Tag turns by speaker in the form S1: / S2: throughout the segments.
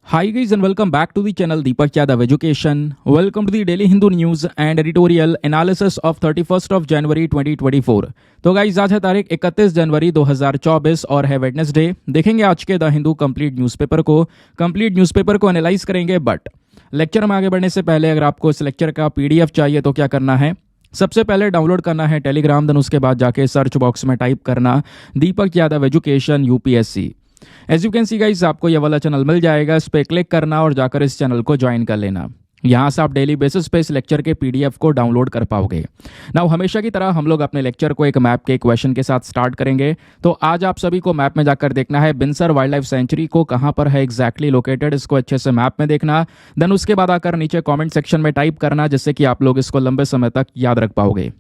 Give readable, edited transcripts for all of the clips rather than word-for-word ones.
S1: Hi guys and welcome back to the channel Deepak Yadav Education. Welcome to the Daily Hindu News and Editorial Analysis of 31st of January 2024. तो guys आज है तारीख 31 जनवरी 2024 और है Wednesday. देखेंगे आज के द हिंदू कंप्लीट न्यूज़पेपर को एनालाइज करेंगे। बट लेक्चर में आगे बढ़ने से पहले अगर आपको इस लेक्चर का पीडीएफ चाहिए तो क्या करना है, सबसे पहले डाउनलोड करना है टेलीग्राम, देन उसके बाद जाके सर्च बॉक्स में टाइप करना Deepak Yadav education UPSC. As you can see guys आपको ये वाला चैनल मिल जाएगा, इस पर क्लिक करना और जाकर इस चैनल को ज्वाइन कर लेना। यहाँ से आप डेली बेसिस पे इस लेक्चर के पीडीएफ को डाउनलोड कर पाओगे। नाउ हमेशा की तरह हम लोग अपने लेक्चर को एक मैप के क्वेश्चन के साथ स्टार्ट करेंगे। तो आज आप सभी को मैप में जाकर देखना है बिनसर वाइल्ड लाइफ सेंचुरी को कहाँ पर है एग्जैक्टली लोकेटेड, इसको अच्छे से मैप में देखना। देन उसके बाद आकर नीचे कॉमेंट सेक्शन में टाइप करना, जिससे कि आप लोग इसको लंबे समय तक याद रख पाओगे।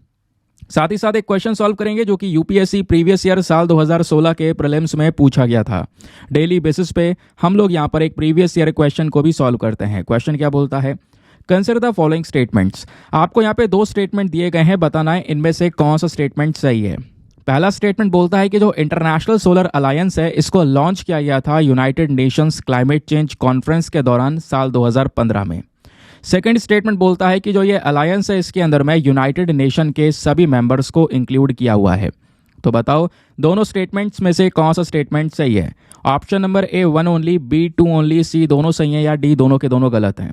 S1: साथ ही साथ एक क्वेश्चन सॉल्व करेंगे जो कि यूपीएससी प्रीवियस ईयर साल 2016 के प्रीलिम्स में पूछा गया था। डेली बेसिस पे हम लोग यहाँ पर एक प्रीवियस ईयर क्वेश्चन को भी सॉल्व करते हैं। क्वेश्चन क्या बोलता है, कंसिडर द फॉलोइंग स्टेटमेंट्स। आपको यहाँ पे दो स्टेटमेंट दिए गए हैं, बताना है इनमें से कौन सा स्टेटमेंट सही है। पहला स्टेटमेंट बोलता है कि जो इंटरनेशनल सोलर अलायंस है इसको लॉन्च किया गया था United Nations climate change conference के दौरान साल 2015 में। सेकेंड स्टेटमेंट बोलता है कि जो ये अलायंस है इसके अंदर में यूनाइटेड नेशन के सभी मेंबर्स को इंक्लूड किया हुआ है। तो बताओ दोनों स्टेटमेंट्स में से कौन सा स्टेटमेंट सही है। Option number A 1 only, B 2 only, C दोनों सही है या डी दोनों के दोनों गलत हैं।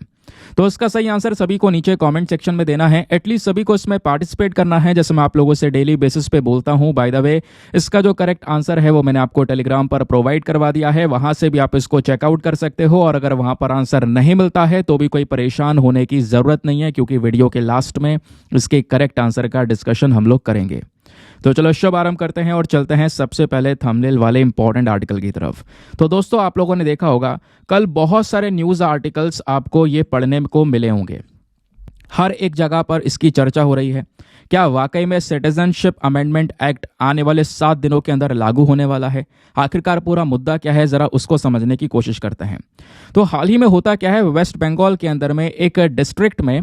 S1: तो इसका सही आंसर सभी को नीचे कमेंट सेक्शन में देना है। एटलीस्ट सभी को इसमें पार्टिसिपेट करना है, जैसे मैं आप लोगों से डेली बेसिस पे बोलता हूं। बाय द वे इसका जो करेक्ट आंसर है वो मैंने आपको टेलीग्राम पर प्रोवाइड करवा दिया है, वहां से भी आप इसको चेकआउट कर सकते हो। और अगर वहां पर आंसर नहीं मिलता है तो भी कोई परेशान होने की जरूरत नहीं है, क्योंकि वीडियो के लास्ट में इसके करेक्ट आंसर का डिस्कशन हम लोग करेंगे। तो चलो शुभ आरंभ करते हैं और चलते हैं सबसे पहले थंबनेल वाले इंपॉर्टेंट आर्टिकल की तरफ। तो दोस्तों आप लोगों ने देखा होगा कल बहुत सारे न्यूज़ आर्टिकल्स आपको ये पढ़ने को मिले होंगे, हर एक जगह पर इसकी चर्चा हो रही है। क्या वाकई में सिटीजनशिप अमेंडमेंट एक्ट आने वाले 7 दिनों के अंदर लागू होने वाला है? आखिरकार पूरा मुद्दा क्या है, जरा उसको समझने की कोशिश करते हैं। तो हाल ही में होता क्या है, वेस्ट बंगाल के अंदर में एक डिस्ट्रिक्ट में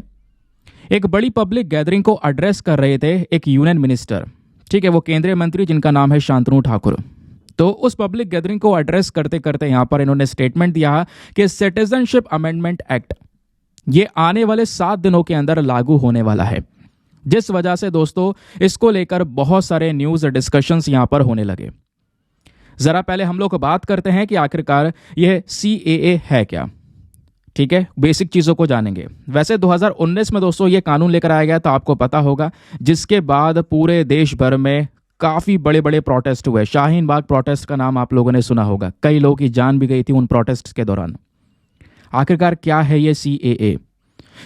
S1: एक बड़ी पब्लिक गैदरिंग को एड्रेस कर रहे थे एक यूनियन मिनिस्टर, ठीक है, वो केंद्रीय मंत्री जिनका नाम है शांतनु ठाकुर। तो उस पब्लिक गैदरिंग को एड्रेस करते करते यहां पर इन्होंने स्टेटमेंट दिया कि सिटीजनशिप अमेंडमेंट एक्ट ये आने वाले 7 दिनों के अंदर लागू होने वाला है, जिस वजह से दोस्तों इसको लेकर बहुत सारे न्यूज़ डिस्कशंस यहां पर होने लगे। जरा पहले हम लोग बात करते हैं कि आखिरकार यह CAA है क्या, ठीक है, बेसिक चीज़ों को जानेंगे। वैसे 2019 में दोस्तों ये कानून लेकर आया गया, तो आपको पता होगा, जिसके बाद पूरे देश भर में काफ़ी बड़े बड़े प्रोटेस्ट हुए। शाहीन बाग प्रोटेस्ट का नाम आप लोगों ने सुना होगा, कई लोगों की जान भी गई थी उन प्रोटेस्ट के दौरान। आखिरकार क्या है ये CAA,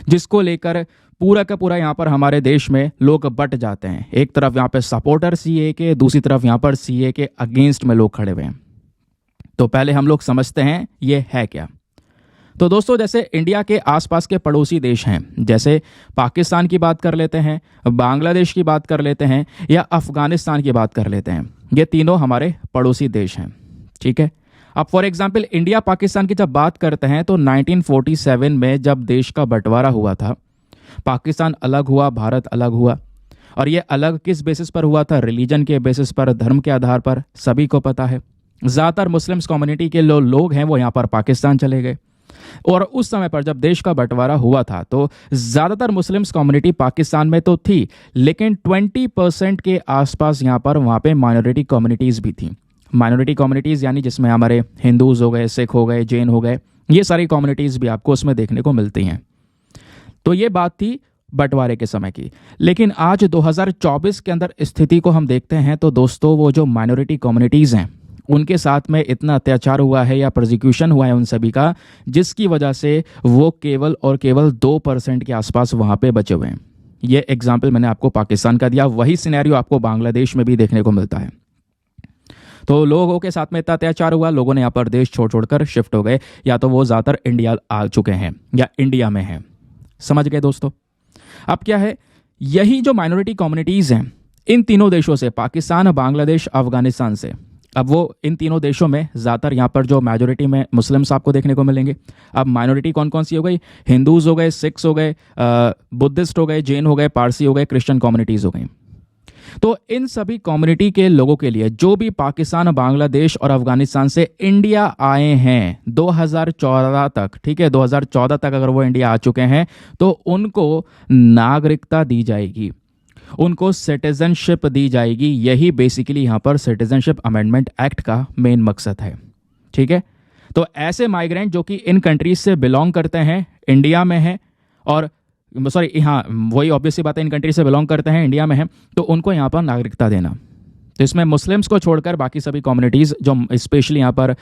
S1: जिसको लेकर पूरा का पूरा यहाँ पर हमारे देश में लोग बट जाते हैं। एक तरफ यहाँ पे सपोर्टर CAA के, दूसरी तरफ यहाँ पर CAA के अगेंस्ट में लोग खड़े हुए हैं। तो पहले हम लोग समझते हैं ये है क्या। तो दोस्तों जैसे इंडिया के आसपास के पड़ोसी देश हैं, जैसे पाकिस्तान की बात कर लेते हैं, बांग्लादेश की बात कर लेते हैं या अफगानिस्तान की बात कर लेते हैं, ये तीनों हमारे पड़ोसी देश हैं, ठीक है। अब फॉर एग्जांपल इंडिया पाकिस्तान की जब बात करते हैं तो 1947 में जब देश का बंटवारा हुआ था, पाकिस्तान अलग हुआ, भारत अलग हुआ। और ये अलग किस बेसिस पर हुआ था? रिलीजन के बेसिस पर, धर्म के आधार पर। सभी को पता है ज़्यादातर मुस्लिम्स कम्युनिटी के लोग हैं वो यहाँ पर पाकिस्तान चले गए। और उस समय पर जब देश का बंटवारा हुआ था तो ज़्यादातर मुस्लिम्स कम्युनिटी पाकिस्तान में तो थी, लेकिन 20% के आसपास यहाँ पर वहाँ पे माइनॉरिटी कम्युनिटीज़ भी थी। माइनॉरिटी कम्युनिटीज़ यानी जिसमें हमारे हिंदूज़ हो गए, सिख हो गए, जैन हो गए, ये सारी कम्युनिटीज़ भी आपको उसमें देखने को मिलती हैं। तो ये बात थी बंटवारे के समय की। लेकिन आज 2024 के अंदर स्थिति को हम देखते हैं तो दोस्तों वो जो माइनॉरिटी कम्युनिटीज़ हैं उनके साथ में इतना अत्याचार हुआ है या प्रोसिक्यूशन हुआ है उन सभी का, जिसकी वजह से वो केवल और केवल 2% के आसपास वहाँ पे बचे हुए हैं। ये एग्जाम्पल मैंने आपको पाकिस्तान का दिया, वही सिनेरियो आपको बांग्लादेश में भी देखने को मिलता है। तो लोगों के साथ में इतना अत्याचार हुआ, लोगों ने यहाँ पर देश छोड़ छोड़कर शिफ्ट हो गए, या तो वो ज़्यादातर इंडिया आ चुके हैं या इंडिया में हैं। समझ गए दोस्तों। अब क्या है, यही जो माइनॉरिटी कम्युनिटीज़ हैं इन तीनों देशों से, पाकिस्तान, बांग्लादेश, अफगानिस्तान से, अब वो इन तीनों देशों में ज़्यादातर यहाँ पर जो मेजोरिटी में मुस्लिम्स आपको देखने को मिलेंगे। अब माइनॉरिटी कौन कौन सी हो गई? हिंदूज़ हो गए, सिख्स हो गए, बुद्धिस्ट हो गए, जैन हो गए, पारसी हो गए, क्रिश्चियन कम्युनिटीज़ हो गई। तो इन सभी कम्युनिटी के लोगों के लिए जो भी पाकिस्तान, बांग्लादेश और अफगानिस्तान से इंडिया आए हैं 2014 तक, ठीक है, 2014 तक अगर वो इंडिया आ चुके हैं तो उनको नागरिकता दी जाएगी, उनको सिटीजनशिप दी जाएगी। यही बेसिकली यहाँ पर सिटीजनशिप अमेंडमेंट एक्ट का मेन मकसद है। ठीक है, तो ऐसे माइग्रेंट जो कि इन कंट्रीज से बिलोंग करते हैं, इंडिया में हैं, और सॉरी हाँ वही ऑब्वियसली बात है, इन कंट्री से बिलोंग करते हैं, इंडिया में हैं, तो उनको यहाँ पर नागरिकता देना। तो इसमें मुस्लिम्स को छोड़कर बाकी सभी कम्युनिटीज़ जो स्पेशली यहाँ पर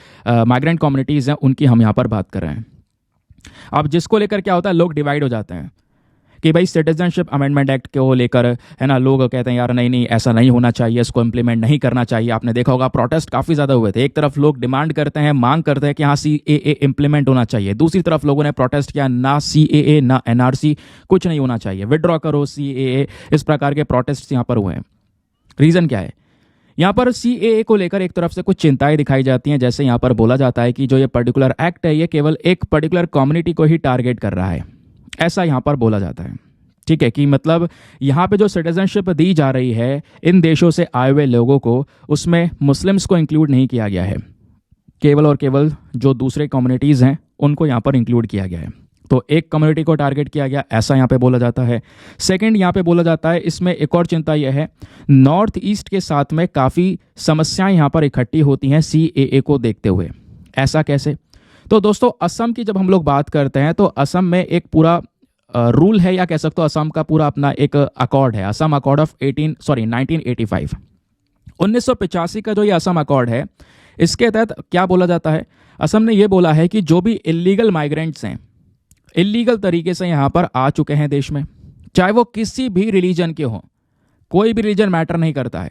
S1: माइग्रेंट कम्युनिटीज़ हैं उनकी हम यहाँ पर बात कर रहे हैं। अब जिसको लेकर क्या होता है, लोग डिवाइड हो जाते हैं कि भाई सिटीजनशिप अमेंडमेंट एक्ट को लेकर, है ना, लोग कहते हैं यार नहीं नहीं ऐसा नहीं होना चाहिए, इसको इम्प्लीमेंट नहीं करना चाहिए। आपने देखा होगा प्रोटेस्ट काफ़ी ज़्यादा हुए थे। एक तरफ लोग डिमांड करते हैं, मांग करते हैं कि हाँ CAA इम्प्लीमेंट होना चाहिए, दूसरी तरफ लोगों ने प्रोटेस्ट किया ना CAA ना NRC, कुछ नहीं होना चाहिए, विड्रॉ करो CAA। इस प्रकार के प्रोटेस्ट यहाँ पर हुए हैं। रीज़न क्या है? यहाँ पर CAA को लेकर एक तरफ से कुछ चिंताएं दिखाई जाती हैं। जैसे यहाँ पर बोला जाता है कि जो ये पर्टिकुलर एक्ट है ये केवल एक पर्टिकुलर कम्युनिटी को ही टारगेट कर रहा है, ऐसा यहाँ पर बोला जाता है। ठीक है, कि मतलब यहाँ पे जो सिटीजनशिप दी जा रही है इन देशों से आए हुए लोगों को, उसमें मुस्लिम्स को इंक्लूड नहीं किया गया है, केवल और केवल जो दूसरे कम्युनिटीज़ हैं उनको यहाँ पर इंक्लूड किया गया है। तो एक कम्युनिटी को टारगेट किया गया, ऐसा यहाँ पे बोला जाता है। सेकंड यहाँ पे बोला जाता है, इसमें एक और चिंता यह है, नॉर्थ ईस्ट के साथ में काफ़ी समस्याएं यहाँ पर इकट्ठी होती हैं CAA को देखते हुए। ऐसा कैसे? तो दोस्तों असम की जब हम लोग बात करते हैं तो असम में एक पूरा रूल है, या कह सकते हो असम का पूरा अपना एक अकॉर्ड है, असम अकॉर्ड ऑफ 1985। 1985 का जो ये असम अकॉर्ड है, इसके तहत क्या बोला जाता है, असम ने ये बोला है कि जो भी इलीगल माइग्रेंट्स हैं, इलीगल तरीके से यहाँ पर आ चुके हैं देश में, चाहे वो किसी भी रिलीजन के हों, कोई भी रिलीजन मैटर नहीं करता है,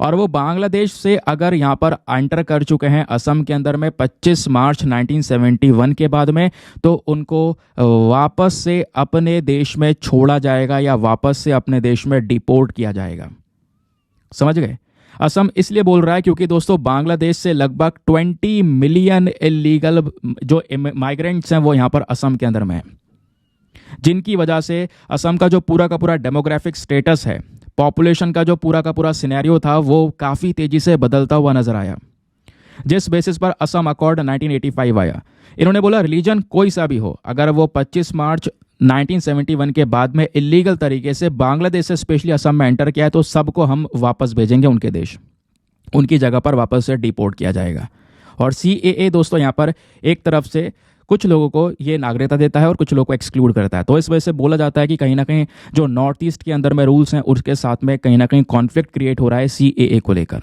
S1: और वो बांग्लादेश से अगर यहाँ पर एंटर कर चुके हैं असम के अंदर में 25 मार्च 1971 के बाद में, तो उनको वापस से अपने देश में छोड़ा जाएगा या वापस से अपने देश में डिपोर्ट किया जाएगा। समझ गए? असम इसलिए बोल रहा है क्योंकि दोस्तों बांग्लादेश से लगभग 20 मिलियन इलीगल जो माइग्रेंट्स हैं वो यहाँ पर असम के अंदर में हैं, जिनकी वजह से असम का जो पूरा का पूरा डेमोग्राफिक स्टेटस है, पॉपुलेशन का जो पूरा का पूरा सिनेरियो था, वो काफ़ी तेज़ी से बदलता हुआ नजर आया। जिस बेसिस पर असम अकॉर्ड 1985 आया, इन्होंने बोला रिलीजन कोई सा भी हो, अगर वो 25 मार्च 1971 के बाद में इलीगल तरीके से बांग्लादेश से स्पेशली असम में एंटर किया है तो सबको हम वापस भेजेंगे उनके देश, उनकी जगह पर वापस से डिपोर्ट किया जाएगा। और CAA दोस्तों यहाँ पर एक तरफ से कुछ लोगों को ये नागरिकता देता है और कुछ लोगों को एक्सक्लूड करता है। तो इस वजह से बोला जाता है कि कहीं ना कहीं जो नॉर्थ ईस्ट के अंदर में रूल्स हैं उसके साथ में कहीं ना कहीं कॉन्फ्लिक्ट क्रिएट हो रहा है CAA को लेकर।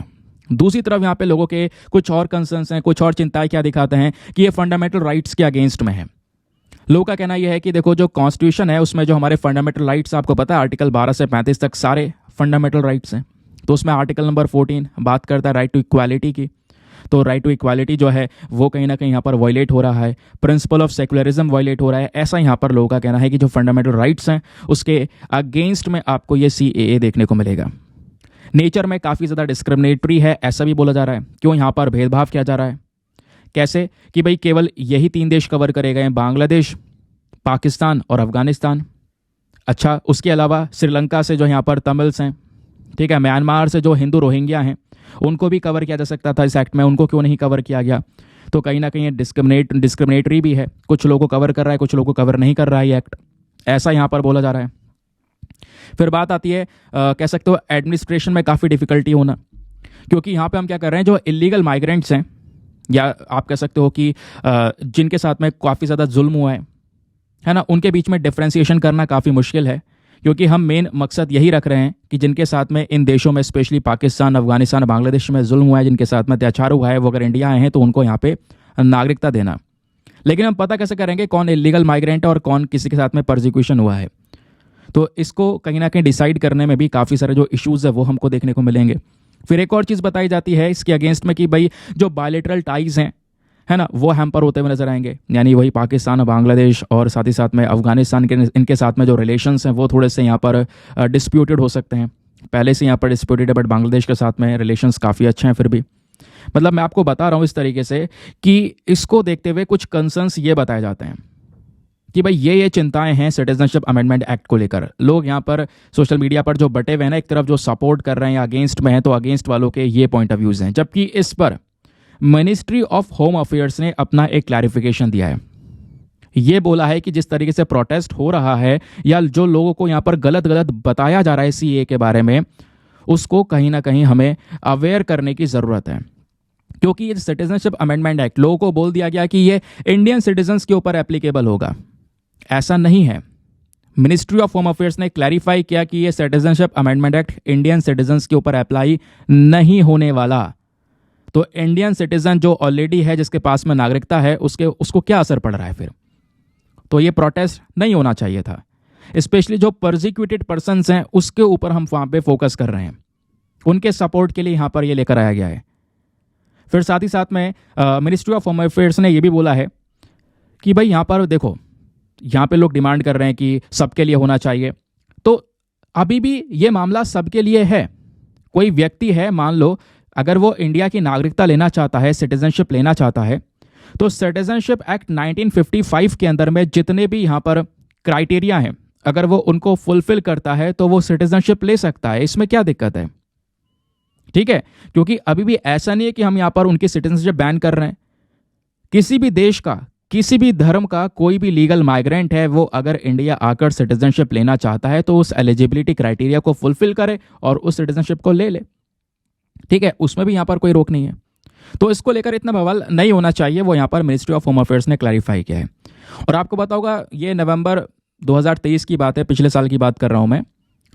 S1: दूसरी तरफ यहाँ पे लोगों के कुछ और कंसर्न्स हैं, कुछ और चिंताएं क्या दिखाते हैं कि ये फंडामेंटल राइट्स के अगेंस्ट में है। लोगों का कहना यह है कि देखो जो कॉन्स्टिट्यूशन है उसमें जो हमारे फंडामेंटल राइट्स, आपको पता है आर्टिकल 12 से 35 तक सारे फंडामेंटल राइट्स हैं। तो उसमें आर्टिकल नंबर 14 बात करता है राइट टू इक्वालिटी की, तो राइट टू इक्वालिटी जो है वो कहीं ना कहीं यहाँ पर वायलेट हो रहा है, प्रिंसिपल ऑफ सेकुलरिज्म वायलेट हो रहा है। ऐसा यहाँ पर लोगों का कहना है कि जो फंडामेंटल राइट्स हैं उसके अगेंस्ट में आपको ये CAA देखने को मिलेगा। नेचर में काफ़ी ज़्यादा डिस्क्रिमिनेटरी है, ऐसा भी बोला जा रहा है। क्यों यहाँ पर भेदभाव किया जा रहा है? कैसे कि भाई केवल यही 3 देश कवर करे गए हैं, बांग्लादेश, पाकिस्तान और अफगानिस्तान। अच्छा, उसके अलावा श्रीलंका से जो यहाँ पर तमिल्स हैं, ठीक है, म्यांमार से जो हिंदू रोहिंग्या हैं उनको भी कवर किया जा सकता था इस एक्ट में, उनको क्यों नहीं कवर किया गया? तो कहीं ना कहीं डिस्क्रिमिनेटरी भी है, कुछ लोगों को कवर कर रहा है, कुछ लोगों को कवर नहीं कर रहा है ये एक्ट, ऐसा यहाँ पर बोला जा रहा है। फिर बात आती है कह सकते हो एडमिनिस्ट्रेशन में काफ़ी डिफिकल्टी होना, क्योंकि यहाँ पे हम क्या कर रहे हैं, जो इलीगल माइग्रेंट्स हैं या आप कह सकते हो कि जिनके साथ में काफ़ी ज़्यादा जुल्म हुआ है ना, उनके बीच में डिफ्रेंसिएशन करना काफ़ी मुश्किल है, क्योंकि हम मेन मकसद यही रख रहे हैं कि जिनके साथ में इन देशों में स्पेशली पाकिस्तान, अफगानिस्तान, बांग्लादेश में जुल्म हुआ है, जिनके साथ में अत्याचार हुआ है, वो अगर इंडिया आए हैं तो उनको यहाँ पे नागरिकता देना। लेकिन हम पता कैसे करेंगे कौन इलीगल माइग्रेंट है और कौन किसी के साथ में परसिक्यूशन हुआ है? तो इसको कहीं ना कहीं डिसाइड करने में भी काफ़ी सारे जो इश्यूज़ है वो हमको देखने को मिलेंगे। फिर एक और चीज़ बताई जाती है इसके अगेंस्ट में कि भाई जो बायलैटरल टाइज़ हैं, है ना, वो हैम्पर होते हुए नजर आएंगे, यानी वही पाकिस्तान, बांग्लादेश और साथ ही साथ में अफगानिस्तान के इनके साथ में जो रिलेशंस हैं वो थोड़े से यहाँ पर डिस्प्यूटेड हो सकते हैं। पहले से यहाँ पर डिस्प्यूटेड है, बट बांग्लादेश के साथ में रिलेशंस काफ़ी अच्छे हैं। फिर भी मतलब मैं आपको बता रहा हूँ इस तरीके से कि इसको देखते हुए कुछ कंसर्न्स ये बताए जाते हैं कि भाई ये चिंताएं हैं सिटीजनशिप अमेंडमेंट एक्ट को लेकर। लोग यहाँ पर सोशल मीडिया पर जो बटे हुए हैं ना, एक तरफ जो सपोर्ट कर रहे हैं या अगेंस्ट में हैं, तो अगेंस्ट वालों के ये पॉइंट ऑफ व्यूज़ हैं, जबकि इस पर मिनिस्ट्री ऑफ होम अफेयर्स ने अपना एक क्लैरिफिकेशन दिया है। ये बोला है कि जिस तरीके से प्रोटेस्ट हो रहा है या जो लोगों को यहाँ पर गलत गलत बताया जा रहा है सीए के बारे में, उसको कहीं ना कहीं हमें अवेयर करने की ज़रूरत है। क्योंकि ये सिटीजनशिप अमेंडमेंट एक्ट लोगों को बोल दिया गया कि ये इंडियन सिटीजन्स के ऊपर एप्लीकेबल होगा, ऐसा नहीं है। मिनिस्ट्री ऑफ होम अफेयर्स ने क्लैरिफाई किया कि ये citizenship amendment act Indian citizens के ऊपर अप्लाई नहीं होने वाला। तो इंडियन सिटीजन जो ऑलरेडी है, जिसके पास में नागरिकता है, उसको क्या असर पड़ रहा है फिर? तो ये प्रोटेस्ट नहीं होना चाहिए था। स्पेशली जो परसिक्यूटेड पर्सन्स हैं उसके ऊपर हम वहाँ पे फोकस कर रहे हैं, उनके सपोर्ट के लिए यहाँ पर ये लेकर आया गया है। फिर साथ ही साथ में मिनिस्ट्री ऑफ होम अफेयर्स ने ये भी बोला है कि भाई यहाँ पर देखो, यहाँ पे लोग डिमांड कर रहे हैं कि सबके लिए होना चाहिए, तो अभी भी ये मामला सबके लिए है। कोई व्यक्ति है, मान लो अगर वो इंडिया की नागरिकता लेना चाहता है, सिटीजनशिप लेना चाहता है, तो सिटीजनशिप एक्ट 1955 के अंदर में जितने भी यहाँ पर क्राइटेरिया हैं, अगर वो उनको फुलफिल करता है तो वो सिटीजनशिप ले सकता है। इसमें क्या दिक्कत है? ठीक है, क्योंकि अभी भी ऐसा नहीं है कि हम यहाँ पर उनकी सिटीजनशिप बैन कर रहे हैं। किसी भी देश का, किसी भी धर्म का कोई भी लीगल माइग्रेंट है, वो अगर इंडिया आकर सिटीजनशिप लेना चाहता है तो उस एलिजिबिलिटी क्राइटेरिया को फुलफिल करे और उस सिटीजनशिप को ले ले। ठीक है, उसमें भी यहाँ पर कोई रोक नहीं है। तो इसको लेकर इतना बवाल नहीं होना चाहिए, वो यहाँ पर मिनिस्ट्री ऑफ होम अफेयर्स ने क्लैरिफाई किया है। और आपको पता होगा, ये नवंबर 2023 की बात है, पिछले साल की बात कर रहा हूँ मैं।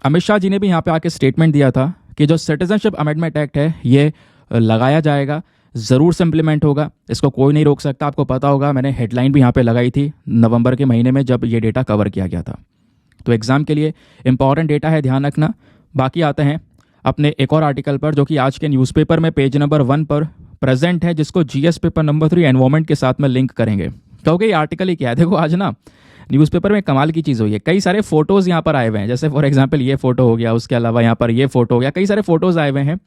S1: अमित शाह जी ने भी यहाँ पे आके स्टेटमेंट दिया था कि जो सिटीजनशिप अमेंडमेंट एक्ट है ये लगाया जाएगा, ज़रूर से इम्प्लीमेंट होगा, इसको कोई नहीं रोक सकता। आपको पता होगा, मैंने हेडलाइन भी यहाँ पे लगाई थी नवंबर के महीने में जब ये डेटा कवर किया गया था। तो एग्ज़ाम के लिए इंपॉर्टेंट डेटा है, ध्यान रखना। बाकी आते हैं अपने एक और आर्टिकल पर, जो कि आज के न्यूज़पेपर में पेज नंबर 1 पर प्रेजेंट है, जिसको जीएस पेपर नंबर 3 एनवायरमेंट के साथ में लिंक करेंगे। कहोगे ये आर्टिकल ही क्या है? देखो, आज ना न्यूज़पेपर में कमाल की चीज़ हुई है। कई सारे फोटोज़ यहाँ पर आए हुए हैं, जैसे फॉर एग्जांपल ये फोटो हो गया, उसके अलावा यहाँ पर ये फोटो हो गया, कई सारे फोटोज़ आए हुए हैं।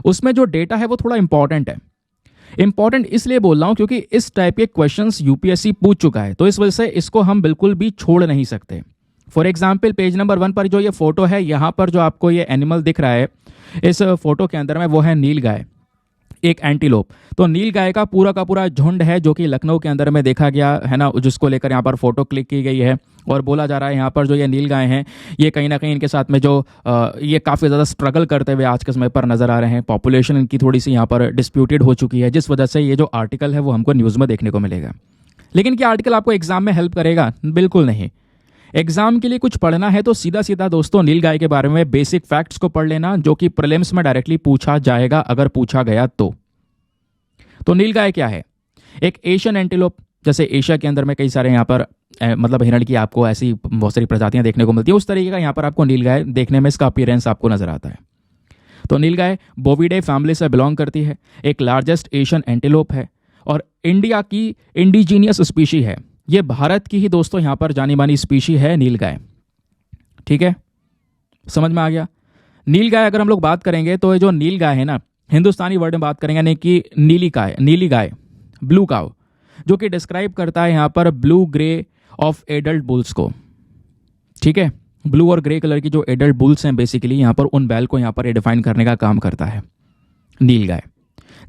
S1: उसमें जो डेटा है वो थोड़ा इंपॉर्टेंट है। इंपॉर्टेंट इसलिए बोल रहा हूँ क्योंकि इस टाइप के क्वेश्चंस यूपीएससी पूछ चुका है, तो इस वजह से इसको हम बिल्कुल भी छोड़ नहीं सकते। फॉर एग्जाम्पल पेज नंबर 1 पर जो ये फोटो है, यहाँ पर जो आपको ये एनिमल दिख रहा है इस फोटो के अंदर में, वो है नील गाय, एक एंटीलोप। तो नील गाय का पूरा झुंड है जो कि लखनऊ के अंदर में देखा गया है ना, जिसको लेकर यहाँ पर फोटो क्लिक की गई है। और बोला जा रहा है यहाँ पर जो ये नील गाय हैं, ये कहीं ना कहीं इनके साथ में जो ये काफ़ी ज़्यादा स्ट्रगल करते हुए आज के समय पर नज़र आ रहे हैं। पॉपुलेशन इनकी थोड़ी सी यहाँ पर डिस्प्यूटेड हो चुकी है, जिस वजह से ये जो आर्टिकल है वो हमको न्यूज़ में देखने को मिलेगा। लेकिन क्या आर्टिकल आपको एग्जाम में हेल्प करेगा? बिल्कुल नहीं। एग्जाम के लिए कुछ पढ़ना है तो सीधा सीधा दोस्तों नील गाय के बारे में बेसिक फैक्ट्स को पढ़ लेना, जो कि प्रीलिम्स में डायरेक्टली पूछा जाएगा अगर पूछा गया तो नील गाय क्या है? एक एशियन एंटीलोप। जैसे एशिया के अंदर में कई सारे यहाँ पर मतलब हिरण की आपको ऐसी बहुत सारी प्रजातियां देखने को मिलती है, उस तरीके का यहाँ पर आपको नील गाय देखने में इसका अपीयरेंस आपको नजर आता है। तो नील गाय बोविडे फैमिली से बिलोंग करती है, एक लार्जेस्ट एशियन एंटीलोप है और इंडिया की इंडिजीनियस स्पीशी है। ये भारत की ही दोस्तों यहाँ पर जानी मानी स्पीशी है नील गाय। ठीक है, समझ में आ गया? नील गाय अगर हम लोग बात करेंगे तो ये जो नील गाय है ना, हिंदुस्तानी वर्ड में बात करेंगे यानी कि नीली गाय, ब्लू काउ, जो कि डिस्क्राइब करता है यहाँ पर blue grey of adult bulls को। ठीक है, ब्लू और ग्रे कलर की जो एडल्ट बुल्स हैं बेसिकली यहाँ पर, उन बैल को यहाँ पर डिफाइन करने का काम करता है नील गाय।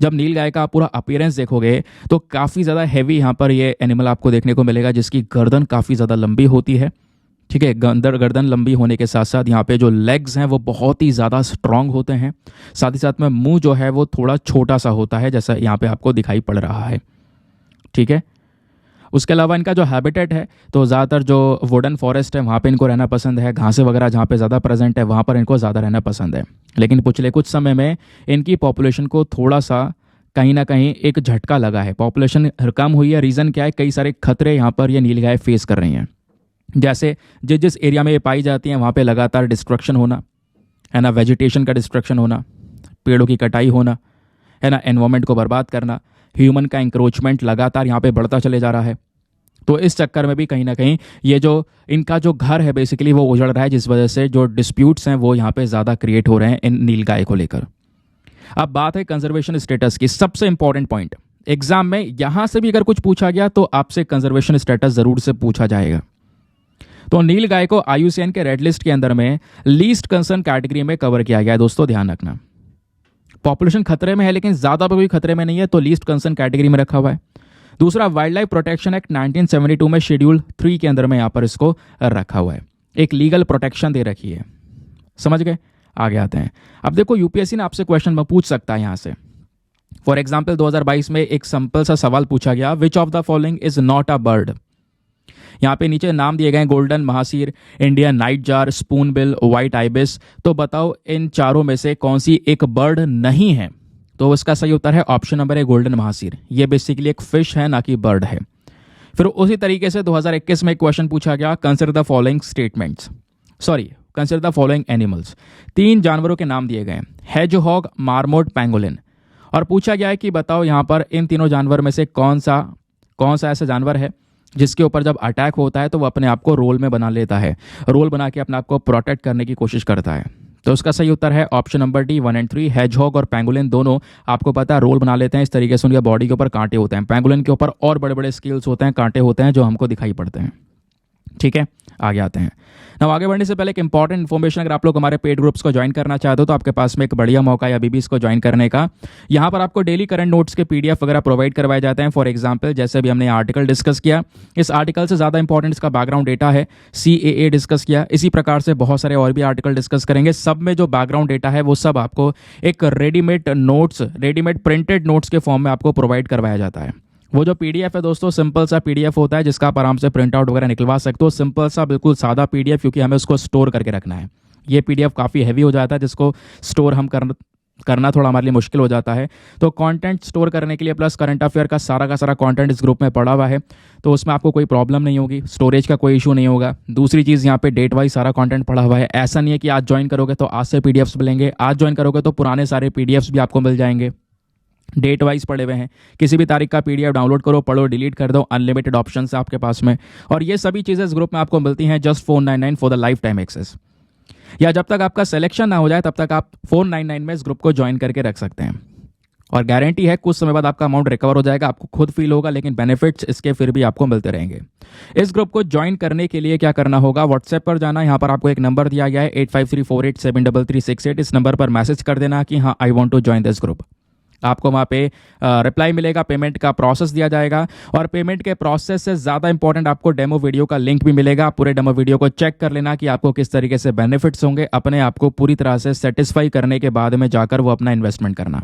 S1: जब नील गाय का पूरा अपीयरेंस देखोगे तो काफ़ी ज़्यादा हैवी यहाँ पर ये एनिमल आपको देखने को मिलेगा, जिसकी गर्दन काफ़ी ज़्यादा लंबी होती है। ठीक है, गर्दन लंबी होने के साथ साथ यहाँ पे जो लेग्स हैं वो बहुत ही ज़्यादा स्ट्रांग होते हैं। साथ ही साथ में मुंह जो है वो थोड़ा छोटा सा होता है, जैसा यहाँ पे आपको दिखाई पड़ रहा है। ठीक है, उसके अलावा इनका जो हैबिटेट है तो ज़्यादातर जो वुडन फॉरेस्ट है वहाँ पे इनको रहना पसंद है। घासें वगैरह जहाँ पे ज़्यादा प्रेजेंट है वहाँ पर इनको ज़्यादा रहना पसंद है। लेकिन पिछले कुछ समय में इनकी पॉपुलेशन को थोड़ा सा कहीं ना कहीं एक झटका लगा है, पॉपुलेशन कम हुई है। रीज़न क्या है? कई सारे खतरे यहाँ पर ये नीलगाय फेस कर रही हैं। जैसे जिस एरिया में ये पाई जाती हैं वहाँ पे लगातार डिस्ट्रक्शन होना है ना, वेजिटेशन का डिस्ट्रक्शन होना, पेड़ों की कटाई होना है ना, एनवायरनमेंट को बर्बाद करना, ह्यूमन का इंक्रोचमेंट लगातार यहाँ पे बढ़ता चले जा रहा है। तो इस चक्कर में भी कहीं ना कहीं ये जो इनका जो घर है बेसिकली वो उजड़ रहा है, जिस वजह से जो डिस्प्यूट्स हैं वो यहाँ पे ज़्यादा क्रिएट हो रहे हैं इन नीलगाय को लेकर। अब बात है कंजर्वेशन स्टेटस की। सबसे इंपॉर्टेंट पॉइंट, एग्जाम में यहाँ से भी अगर कुछ पूछा गया तो आपसे कंजर्वेशन स्टेटस ज़रूर से पूछा जाएगा। तो नील गाय को IUCN के रेड लिस्ट के अंदर में लीस्ट कंसर्न कैटेगरी में कवर किया गया है दोस्तों, ध्यान रखना। पॉपुलेशन खतरे में है लेकिन ज़्यादा कोई खतरे में नहीं है, तो लीस्ट कंसर्न कैटेगरी में रखा हुआ है। दूसरा, वाइल्ड लाइफ प्रोटेक्शन एक्ट 1972 में शेड्यूल 3 के अंदर में यहाँ पर इसको रखा हुआ है, एक लीगल प्रोटेक्शन दे रखी है। समझ गए? आगे आते हैं। अब देखो यूपीएससी ने आपसे क्वेश्चन में पूछ सकता है यहाँ से। फॉर एग्जाम्पल 2022 में एक सिंपल सा सवाल पूछा गया, which of the following is not a bird. यहाँ पे नीचे नाम दिए गए golden mahseer, Indian night jar, spoon bill, white ibis. तो बताओ इन चारों में से कौन सी एक बर्ड नहीं है। तो इसका सही उत्तर है ऑप्शन नंबर है गोल्डन महासीर। ये बेसिकली एक फिश है, ना कि बर्ड है। फिर उसी तरीके से 2021 में एक क्वेश्चन पूछा गया, consider the following statements, consider the following animals. 3 जानवरों के नाम दिए गए, हेजहॉग, मार्मोट, पैंगोलिन। और पूछा गया है कि बताओ यहाँ पर इन तीनों जानवर में से कौन सा ऐसा जानवर है जिसके ऊपर जब अटैक होता है तो वो अपने आप को रोल में बना लेता है, रोल बना के अपने आप को प्रोटेक्ट करने की कोशिश करता है। तो उसका सही उत्तर है ऑप्शन नंबर डी 1 और 3। हेजहॉग और पैंगोलिन दोनों आपको पता है रोल बना लेते हैं, इस तरीके से उनके बॉडी के ऊपर कांटे होते हैं। पैंगोलिन के ऊपर और बड़े बड़े स्केल्स होते हैं, कांटे होते हैं जो हमको दिखाई पड़ते हैं। ठीक है, आगे आते हैं। ना आगे बढ़ने से पहले एक इंपॉर्टेंट इन्फॉर्मेशन, अगर आप लोग हमारे पेड ग्रुप्स को ज्वाइन करना चाहते हो तो आपके पास में एक बढ़िया मौका है अभी भी इसको ज्वाइन करने का। यहाँ पर आपको डेली करंट नोट्स के PDF वगैरह प्रोवाइड करवाए जाते हैं। फॉर एग्जांपल जैसे भी हमने आर्टिकल डिस्कस किया, इस आर्टिकल से ज़्यादा इंपॉर्टेंट इसका बैकग्राउंड डेटा है। CAA डिस्कस किया, इसी प्रकार से बहुत सारे और भी आर्टिकल डिस्कस करेंगे। सब में जो बैकग्राउंड डेटा है वो सब आपको एक रेडीमेड प्रिंटेड नोट्स के फॉर्म में आपको प्रोवाइड करवाया जाता है। वो जो PDF है दोस्तों, सिंपल सा PDF होता है जिसका आप आराम से प्रिंट आउट वगैरह निकलवा सकते हो। सिंपल सा बिल्कुल सादा PDF, क्योंकि हमें उसको स्टोर करके रखना है। ये PDF काफ़ी हैवी हो जाता है जिसको स्टोर हम करना थोड़ा हमारे लिए मुश्किल हो जाता है। तो कंटेंट स्टोर करने के लिए प्लस करंट अफेयर का सारा कंटेंट इस ग्रुप में पड़ा हुआ है, तो उसमें आपको कोई प्रॉब्लम नहीं होगी, स्टोरेज का कोई इशू नहीं होगा। दूसरी चीज़, यहाँ पे डेट वाइज सारा कंटेंट पड़ा हुआ है। ऐसा नहीं है कि आज ज्वाइन करोगे तो आज से PDFs मिलेंगे, आज ज्वाइन करोगे तो पुराने सारे PDFs भी आपको मिल जाएंगे। डेट वाइज पड़े हुए हैं, किसी भी तारीख का PDF डाउनलोड करो, पढ़ो, डिलीट कर दो, अनलिमिटेड ऑप्शन है आपके पास में। और ये सभी चीज़ें इस ग्रुप में आपको मिलती हैं just 499 for the life time access. या जब तक आपका सिलेक्शन ना हो जाए तब तक आप 499 में इस ग्रुप को ज्वाइन करके रख सकते हैं। और गारंटी है कुछ समय बाद आपका अमाउंट रिकवर हो जाएगा, आपको खुद फील होगा, लेकिन बेनिफिट्स इसके फिर भी आपको मिलते रहेंगे। इस ग्रुप को ज्वाइन करने के लिए क्या करना होगा, व्हाट्सएप पर जाना। यहाँ पर आपको एक नंबर दिया गया है 8534873368। इस नंबर पर मैसेज कर देना कि हाँ I want to join this group. आपको वहाँ पे रिप्लाई मिलेगा, पेमेंट का प्रोसेस दिया जाएगा। और पेमेंट के प्रोसेस से ज़्यादा इंपॉर्टेंट आपको डेमो वीडियो का लिंक भी मिलेगा। पूरे डेमो वीडियो को चेक कर लेना कि आपको किस तरीके से बेनिफिट्स होंगे। अपने आप को पूरी तरह से सेटिस्फाई करने के बाद में जाकर वो अपना इन्वेस्टमेंट करना।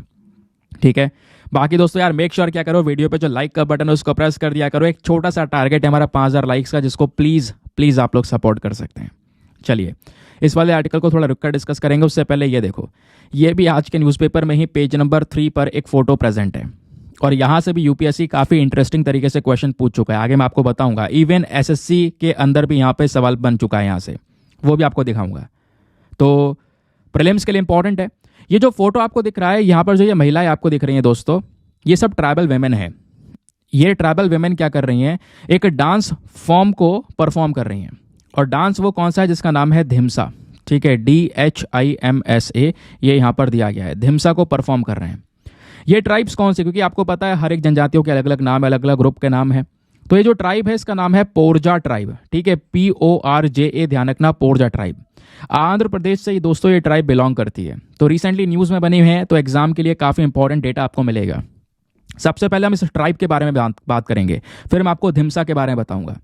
S1: ठीक है, बाकी दोस्तों यार मेक श्योर क्या करो, वीडियो पे जो लाइक का बटन है उसको प्रेस कर दिया करो। एक छोटा सा टारगेट है हमारा 5000 लाइक्स का, जिसको प्लीज़ आप लोग सपोर्ट कर सकते हैं। चलिए इस वाले आर्टिकल को थोड़ा रुक कर डिस्कस करेंगे। उससे पहले ये देखो, ये भी आज के न्यूज़पेपर में ही पेज नंबर 3 पर एक फ़ोटो प्रेजेंट है। और यहाँ से भी यूपीएससी काफ़ी इंटरेस्टिंग तरीके से क्वेश्चन पूछ चुका है। आगे मैं आपको बताऊंगा। इवन एसएससी के अंदर भी यहाँ पे सवाल बन चुका है, यहाँ से वो भी आपको दिखाऊंगा। तो प्रीलिम्स के लिए इंपॉर्टेंट है। ये जो फोटो आपको दिख रहा है, यहाँ पर जो ये महिलाएं आपको दिख रही हैं दोस्तों, ये सब ट्राइबल वेमेन है। ये ट्राइबल वेमेन क्या कर रही हैं, एक डांस फॉर्म को परफॉर्म कर रही हैं। और डांस वो कौन सा है, जिसका नाम है धिमसा। ठीक है, DHIMSA, ये यहाँ पर दिया गया है। धिमसा को परफॉर्म कर रहे हैं। ये ट्राइब्स कौन से, क्योंकि आपको पता है हर एक जनजातियों के अलग अलग नाम है, अलग अलग ग्रुप के नाम है। तो ये जो ट्राइब है इसका नाम है पोरजा ट्राइब। ठीक है, PORJA, ध्यान रखना, पोरजा ट्राइब। आंध्र प्रदेश से ही दोस्तों ये ट्राइब बिलोंग करती है। तो रिसेंटली न्यूज़ में बनी हुई है, तो एग्जाम के लिए काफ़ी इंपॉर्टेंट डेटा आपको मिलेगा। सबसे पहले हम इस ट्राइब के बारे में बात करेंगे, फिर मैं आपको धिमसा के बारे में बताऊंगा।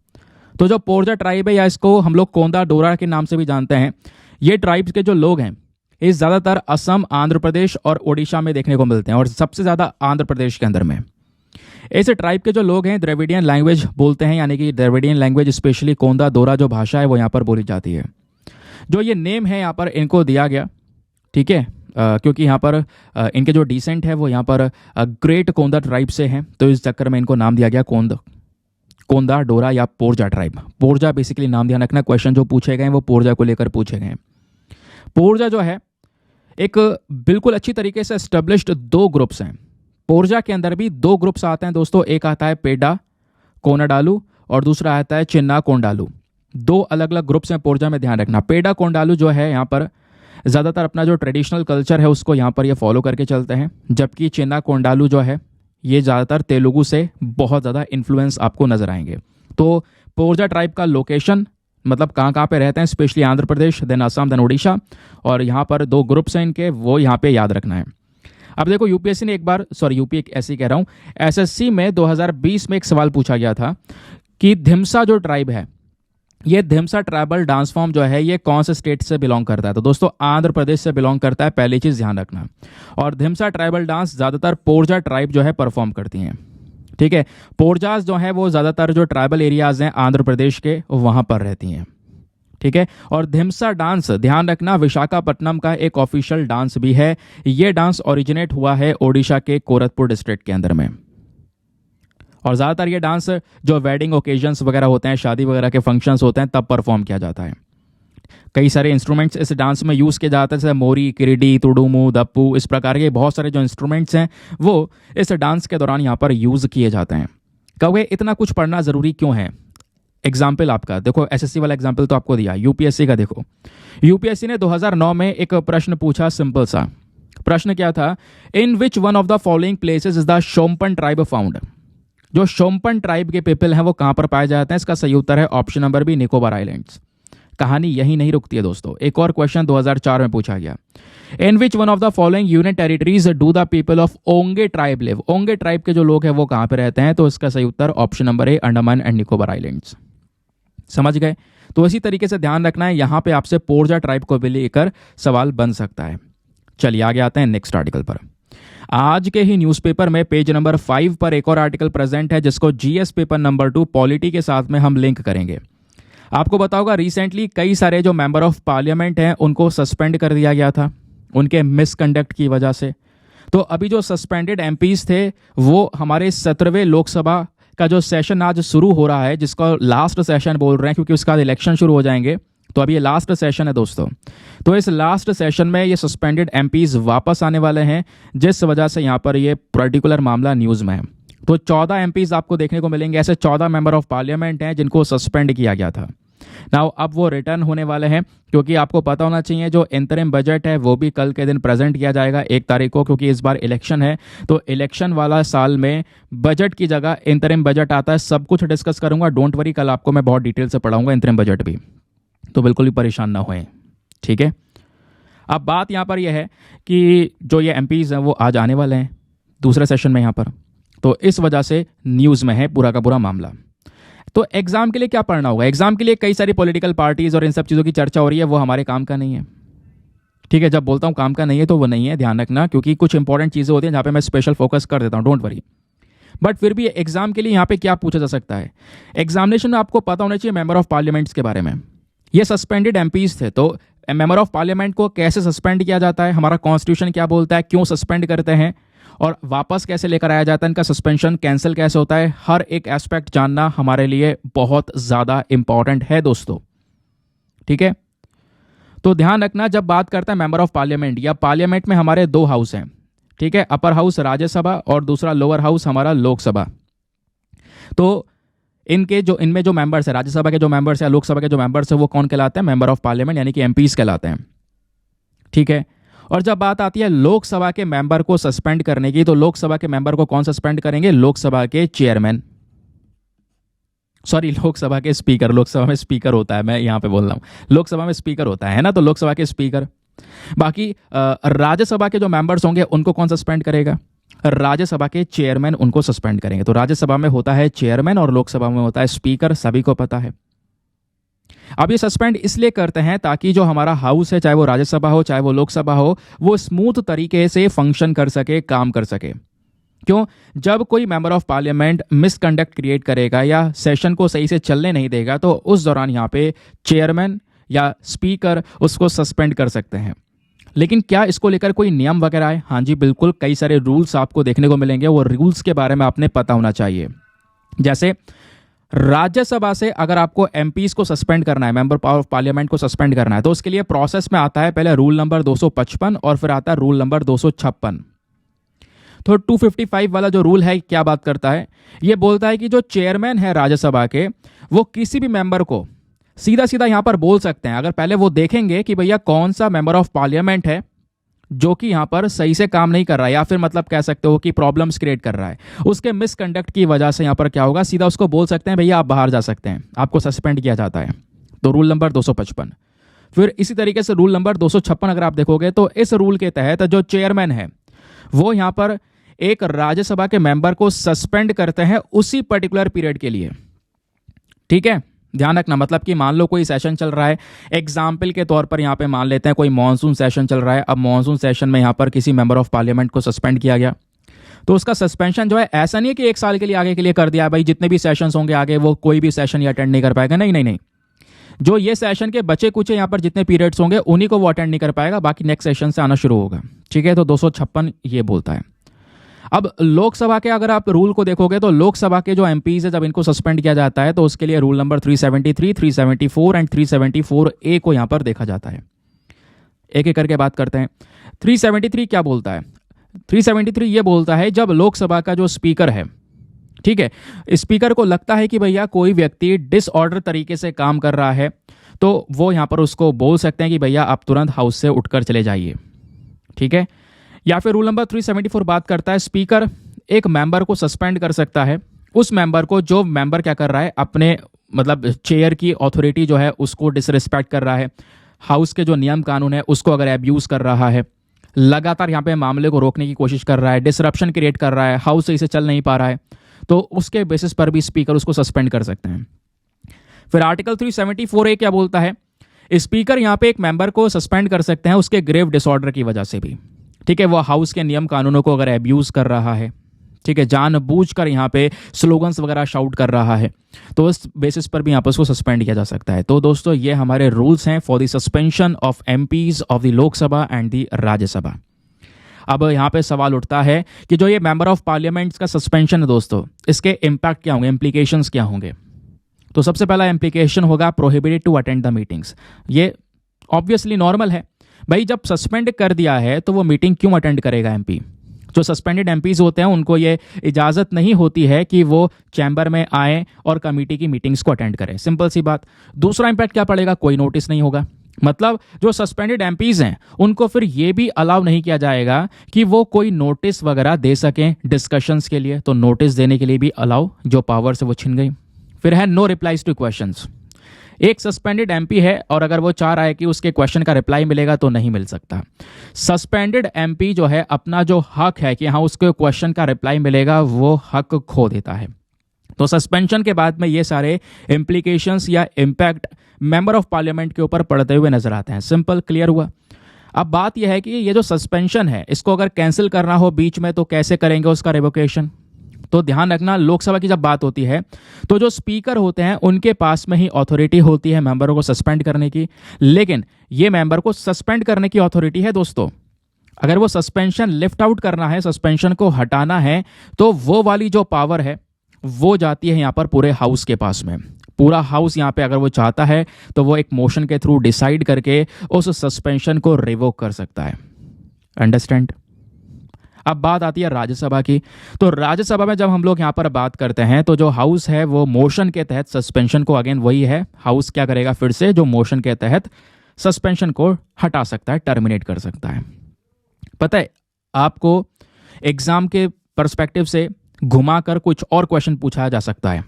S1: तो जो पोरजा ट्राइब है, या इसको हम लोग कोंदा डोरा के नाम से भी जानते हैं, ये ट्राइब्स के जो लोग हैं ये ज़्यादातर असम, आंध्र प्रदेश और ओडिशा में देखने को मिलते हैं, और सबसे ज़्यादा आंध्र प्रदेश के अंदर में। ऐसे ट्राइब के जो लोग हैं द्रविडियन लैंग्वेज बोलते हैं, यानी कि द्रविडियन लैंग्वेज स्पेशली कोंदा डोरा जो भाषा है वो यहाँ पर बोली जाती है। जो ये नेम है यहाँ पर इनको दिया गया, ठीक है, क्योंकि यहाँ पर इनके जो डिसेंट है वो यहाँ पर ग्रेट कोंदा ट्राइब से हैं, तो इस चक्कर में इनको नाम दिया गया कोंदा डोरा या पोरजा ट्राइब। पोरजा बेसिकली नाम, ध्यान रखना, क्वेश्चन जो पूछे गए वो पोरजा को लेकर पूछे गए। पोरजा जो है एक बिल्कुल अच्छी तरीके से एस्टेब्लिश्ड 2 ग्रुप्स हैं। पोरजा के अंदर भी 2 ग्रुप्स आते हैं दोस्तों। एक आता है पेडा कोनाडालू और दूसरा आता है चिन्ना कोंडालू। 2 अलग अलग ग्रुप्स हैं पोरजा में, ध्यान रखना। पेडा कोंडालू जो है यहाँ पर ज़्यादातर अपना जो ट्रेडिशनल कल्चर है उसको यहाँ पर ये फॉलो करके चलते हैं, जबकि चिन्ना कोंडालू जो है ये ज़्यादातर तेलुगु से बहुत ज़्यादा इन्फ्लुएंस आपको नजर आएंगे। तो पोरजा ट्राइब का लोकेशन मतलब कहाँ कहाँ पे रहते हैं, specially Andhra Pradesh, then Assam, then Orissa, और यहाँ पर 2 ग्रुप्स हैं इनके, वो यहाँ पे याद रखना है। अब देखो यूपीएससी ने एक बार, सॉरी यूपी ऐसे ही कह रहा हूँ, एसएससी में 2020 में एक सवाल पूछा गया था कि धिमसा जो ट्राइब है, ये धिमसा ट्राइबल डांस फॉर्म जो है ये कौन से स्टेट से बिलोंग करता है? तो दोस्तों आंध्र प्रदेश से बिलोंग करता है, पहली चीज़ ध्यान रखना। और धिमसा ट्राइबल डांस ज़्यादातर पोरजा ट्राइब जो है परफॉर्म करती हैं, ठीक है। पोरजाज जो है वो ज़्यादातर जो ट्राइबल एरियाज हैं आंध्र प्रदेश के, वहाँ पर रहती हैं, ठीक है। और धिमसा डांस ध्यान रखना विशाखापट्टनम का एक ऑफिशियल डांस भी है। ये डांस ओरिजिनेट हुआ है ओडिशा के कोरतपुर डिस्ट्रिक्ट के अंदर में। और ज़्यादातर ये डांस जो वेडिंग ओकेजन्स वगैरह होते हैं, शादी वगैरह के फंक्शंस होते हैं, तब परफॉर्म किया जाता है। कई सारे इंस्ट्रूमेंट्स इस डांस में यूज़ किए जाते हैं, जैसे मोरी, किरीडी, तुडुमु, दप्पू, इस प्रकार के बहुत सारे जो इंस्ट्रूमेंट्स हैं वो इस डांस के दौरान यहाँ पर यूज़ किए जाते हैं। कहोगे इतना कुछ पढ़ना ज़रूरी क्यों है? एग्जाम्पल आपका देखो, एसएससी वाला एग्जाम्पल तो आपको दिया, यूपीएससी का देखो। यूपीएससी ने 2009 में एक प्रश्न पूछा, सिंपल सा प्रश्न क्या था, in which one of the following places is the Shompen tribe found? जो शोम्पन ट्राइब के पीपल हैं वो कहाँ पर पाए जाते हैं? इसका सही उत्तर है option number B, Nicobar islands. कहानी यही नहीं रुकती है दोस्तों, एक और क्वेश्चन 2004 में पूछा गया, in which one of the following union territories do the people of Onge tribe live? Onge tribe के जो लोग हैं वो कहाँ पे रहते हैं? तो इसका सही उत्तर option number A, Andaman and Nicobar islands. समझ गए? तो इसी तरीके से ध्यान रखना है, यहाँ पे आपसे पोरजा ट्राइब को भी लेकर सवाल बन सकता है। चलिए आगे आते हैं नेक्स्ट आर्टिकल पर। आज के ही न्यूज़पेपर में पेज नंबर 5 पर एक और आर्टिकल प्रेजेंट है जिसको जीएस पेपर नंबर 2 पॉलिटी के साथ में हम लिंक करेंगे। आपको बताऊंगा रिसेंटली कई सारे जो मेंबर ऑफ पार्लियामेंट हैं उनको सस्पेंड कर दिया गया था उनके मिसकंडक्ट की वजह से। तो अभी जो सस्पेंडेड एमपीज थे वो हमारे 17वें लोकसभा का जो सेशन आज शुरू हो रहा है, जिसको लास्ट सेशन बोल रहे हैं क्योंकि उसके बाद इलेक्शन शुरू हो जाएंगे, तो अभी ये लास्ट सेशन है दोस्तों। तो इस लास्ट सेशन में ये सस्पेंडेड एमपीज वापस आने वाले हैं, जिस वजह से यहाँ पर ये पर्टिकुलर मामला न्यूज़ में है। तो 14 एमपीज आपको देखने को मिलेंगे, ऐसे 14 मेंबर ऑफ पार्लियामेंट हैं जिनको सस्पेंड किया गया था। नाउ अब वो रिटर्न होने वाले हैं, क्योंकि आपको पता होना चाहिए जो इंतरिम बजट है वो भी कल के दिन प्रेजेंट किया जाएगा 1 तारीख को, क्योंकि इस बार इलेक्शन है। तो इलेक्शन वाला साल में बजट की जगह इंतरिम बजट आता है। सब कुछ डिस्कस करूंगा, डोंट वरी, कल आपको मैं बहुत डिटेल से पढ़ाऊंगा इंतरिम बजट भी, तो बिल्कुल भी परेशान ना होएं, ठीक है। अब बात यहाँ पर यह है कि जो ये एमपीज हैं वो आज आने वाले हैं दूसरे सेशन में यहाँ पर, तो इस वजह से न्यूज़ में है पूरा का पूरा मामला। तो एग्जाम के लिए क्या पढ़ना होगा? एग्जाम के लिए कई सारी पॉलिटिकल पार्टीज और इन सब चीज़ों की चर्चा हो रही है, वो हमारे काम का नहीं है, ठीक है। जब बोलता हूँ काम का नहीं है तो वो नहीं है, ध्यान रखना, क्योंकि कुछ इंपॉर्टेंट चीज़ें होती हैं जहाँ पे मैं स्पेशल फोकस कर देता हूँ, डोंट वरी। बट फिर भी एग्जाम के लिए यहाँ पे क्या पूछा जा सकता है? एग्जामिनेशन में आपको पता होना चाहिए मेंबर ऑफ पार्लियामेंट्स के बारे में। ये सस्पेंडेड एमपीज थे, तो मेंबर ऑफ पार्लियामेंट को कैसे सस्पेंड किया जाता है, हमारा कॉन्स्टिट्यूशन क्या बोलता है, क्यों सस्पेंड करते हैं, और वापस कैसे लेकर आया जाता है, इनका सस्पेंशन कैंसिल कैसे होता है, हर एक एस्पेक्ट जानना हमारे लिए बहुत ज़्यादा इंपॉर्टेंट है दोस्तों, ठीक है। तो ध्यान रखना, जब बात करता है मेंबर ऑफ पार्लियामेंट, या पार्लियामेंट में हमारे 2 हाउस हैं, ठीक है, अपर हाउस राज्यसभा और दूसरा लोअर हाउस हमारा लोकसभा। तो इनमें जो मेंबर्स है, राज्यसभा के जो मेंबर्स है, लोकसभा के जो मेंबर्स है, वो कौन कहलाते हैं? मेंबर ऑफ पार्लियामेंट, यानी कि एमपीज कहलाते हैं, ठीक है। और जब बात आती है लोकसभा के मेंबर को सस्पेंड करने की, तो लोकसभा के मेंबर को कौन सस्पेंड करेंगे? लोकसभा के चेयरमैन, सॉरी लोकसभा के स्पीकर। लोकसभा में स्पीकर होता है, मैं यहां पे बोल रहा हूं, लोकसभा में स्पीकर होता है ना, तो लोकसभा के स्पीकर। बाकी राज्यसभा के जो मेंबर्स होंगे उनको कौन सस्पेंड करेगा? राज्यसभा के चेयरमैन उनको सस्पेंड करेंगे। तो राज्यसभा में होता है चेयरमैन और लोकसभा में होता है स्पीकर, सभी को पता है। अब ये सस्पेंड इसलिए करते हैं ताकि जो हमारा हाउस है, चाहे वो राज्यसभा हो चाहे वो लोकसभा हो, वो स्मूथ तरीके से फंक्शन कर सके, काम कर सके। क्यों? जब कोई member of parliament misconduct create करेगा या सेशन को सही से चलने नहीं देगा, तो उस दौरान यहाँ पे चेयरमैन या स्पीकर उसको सस्पेंड कर सकते हैं। लेकिन क्या इसको लेकर कोई नियम वगैरह है? हाँ जी बिल्कुल, कई सारे रूल्स आपको देखने को मिलेंगे, वो रूल्स के बारे में आपने पता होना चाहिए। जैसे राज्यसभा से अगर आपको एमपीज को सस्पेंड करना है, मेंबर ऑफ पार्लियामेंट को सस्पेंड करना है, तो उसके लिए प्रोसेस में आता है पहले रूल नंबर 255 और फिर आता है रूल नंबर 256। तो 255 वाला जो रूल है क्या बात करता है? ये बोलता है कि जो चेयरमैन है राज्यसभा के, वो किसी भी मेंबर को सीधा सीधा यहां पर बोल सकते हैं। अगर पहले वो देखेंगे कि भैया कौन सा मेंबर ऑफ पार्लियामेंट है जो कि यहां पर सही से काम नहीं कर रहा है, या फिर मतलब कह सकते हो कि प्रॉब्लम्स क्रिएट कर रहा है, उसके मिसकंडक्ट की वजह से यहां पर क्या होगा, सीधा उसको बोल सकते हैं भैया आप बाहर जा सकते हैं, आपको सस्पेंड किया जाता है। तो रूल नंबर 255। फिर इसी तरीके से रूल नंबर 256 अगर आप देखोगे तो इस रूल के तहत जो चेयरमैन है वो यहाँ पर एक राज्यसभा के मेंबर को सस्पेंड करते हैं उसी पर्टिकुलर पीरियड के लिए। ठीक है, ध्यान रखना, मतलब कि मान लो कोई सेशन चल रहा है, एग्जाम्पल के तौर पर यहाँ पे मान लेते हैं कोई मॉनसून सेशन चल रहा है। अब मॉनसून सेशन में यहाँ पर किसी मेंबर ऑफ पार्लियामेंट को सस्पेंड किया गया, तो उसका सस्पेंशन जो है ऐसा नहीं है कि 1 साल के लिए आगे के लिए कर दिया भाई, जितने भी सेशंस होंगे आगे वो कोई भी सेशन ये अटेंड नहीं कर पाएगा। नहीं नहीं नहीं, जो ये सेशन के बचे कुछ यहाँ पर जितने पीरियड्स होंगे उन्हीं को वो अटेंड नहीं कर पाएगा, बाकी नेक्स्ट सेशन से आना शुरू होगा। ठीक है, तो 256 ये बोलता है। अब लोकसभा के अगर आप रूल को देखोगे तो लोकसभा के जो एमपीज है जब इनको सस्पेंड किया जाता है तो उसके लिए रूल नंबर 373, 374 एंड 374A को यहां पर देखा जाता है। एक एक करके बात करते हैं। 373 क्या बोलता है? 373 ये बोलता है जब लोकसभा का जो स्पीकर है, ठीक है, स्पीकर को लगता है कि भैया कोई व्यक्ति डिसऑर्डर तरीके से काम कर रहा है तो वो यहां पर उसको बोल सकते हैं कि भैया आप तुरंत हाउस से उठकर चले जाइए। ठीक है, या फिर रूल नंबर 374 बात करता है स्पीकर एक मेंबर को सस्पेंड कर सकता है, उस मेंबर को जो मेंबर क्या कर रहा है, अपने मतलब चेयर की अथॉरिटी जो है उसको डिसरिस्पेक्ट कर रहा है, हाउस के जो नियम कानून है उसको अगर एब्यूज कर रहा है, लगातार यहाँ पे मामले को रोकने की कोशिश कर रहा है, डिसरप्शन क्रिएट कर रहा है, हाउस सही से चल नहीं पा रहा है, तो उसके बेसिस पर भी स्पीकर उसको सस्पेंड कर सकते हैं। फिर आर्टिकल 374A क्या बोलता है? स्पीकर यहाँ पे एक मेंबर को सस्पेंड कर सकते हैं उसके ग्रेव डिसऑर्डर की वजह से भी। ठीक है, वो हाउस के नियम कानूनों को अगर एब्यूज कर रहा है, ठीक है, जानबूझकर यहाँ पे स्लोगन्स वगैरह शाउट कर रहा है, तो उस बेसिस पर भी यहाँ पर उसको सस्पेंड किया जा सकता है। तो दोस्तों ये हमारे रूल्स हैं for the suspension of MPs of the Lok Sabha and the Rajya Sabha. अब यहाँ पे सवाल उठता है कि जो ये मेंबर ऑफ पार्लियामेंट्स का सस्पेंशन है दोस्तों, इसके इम्पैक्ट क्या होंगे, इम्प्लीकेशंस क्या होंगे? तो सबसे पहला इम्प्लीकेशन होगा prohibited to attend the meetings. ये ऑब्वियसली नॉर्मल है भाई, जब सस्पेंड कर दिया है तो वो मीटिंग क्यों अटेंड करेगा एमपी? जो सस्पेंडेड एमपीज होते हैं उनको ये इजाज़त नहीं होती है कि वो चैम्बर में आए और कमेटी की मीटिंग्स को अटेंड करें, सिंपल सी बात। दूसरा इम्पैक्ट क्या पड़ेगा? कोई नोटिस नहीं होगा, मतलब जो सस्पेंडेड एमपीज हैं उनको फिर ये भी अलाउ नहीं किया जाएगा कि वो कोई नोटिस वगैरह दे सकें डिस्कशंस के लिए, तो नोटिस देने के लिए भी अलाउ जो पावर्स है वो छिन गई। फिर है नो रिप्लाईज टू क्वेश्चंस। एक सस्पेंडेड एमपी है और अगर वो चाह रहा है कि उसके क्वेश्चन का रिप्लाई मिलेगा तो नहीं मिल सकता। सस्पेंडेड एमपी जो है अपना जो हक है कि हाँ उसके क्वेश्चन का रिप्लाई मिलेगा, वो हक खो देता है। तो सस्पेंशन के बाद में ये सारे इम्प्लीकेशंस या इम्पैक्ट मेंबर ऑफ पार्लियामेंट के ऊपर पड़ते हुए नजर आते हैं। सिंपल, क्लियर हुआ? अब बात यह है कि ये जो सस्पेंशन है इसको अगर कैंसिल करना हो बीच में तो कैसे करेंगे उसका रिवोकेशन? तो ध्यान रखना, लोकसभा की जब बात होती है तो जो स्पीकर होते हैं उनके पास में ही अथॉरिटी होती है मेंबरों को सस्पेंड करने की, लेकिन ये मेंबर को सस्पेंड करने की अथॉरिटी है दोस्तों। अगर वो सस्पेंशन लिफ्ट आउट करना है, सस्पेंशन को हटाना है, तो वो वाली जो पावर है वो जाती है यहाँ पर पूरे हाउस के पास में। पूरा हाउस यहाँ पे अगर वो चाहता है तो वो एक मोशन के थ्रू डिसाइड करके उस सस्पेंशन को रिवोक कर सकता है। अंडरस्टैंड? अब बात आती है राज्यसभा की। तो राज्यसभा में जब हम लोग यहाँ पर बात करते हैं तो जो हाउस है वो मोशन के तहत सस्पेंशन को, अगेन वही है, हाउस क्या करेगा फिर से, जो मोशन के तहत सस्पेंशन को हटा सकता है, टर्मिनेट कर सकता है। पता है आपको एग्जाम के पर्सपेक्टिव से घुमाकर कुछ और क्वेश्चन पूछा जा सकता है।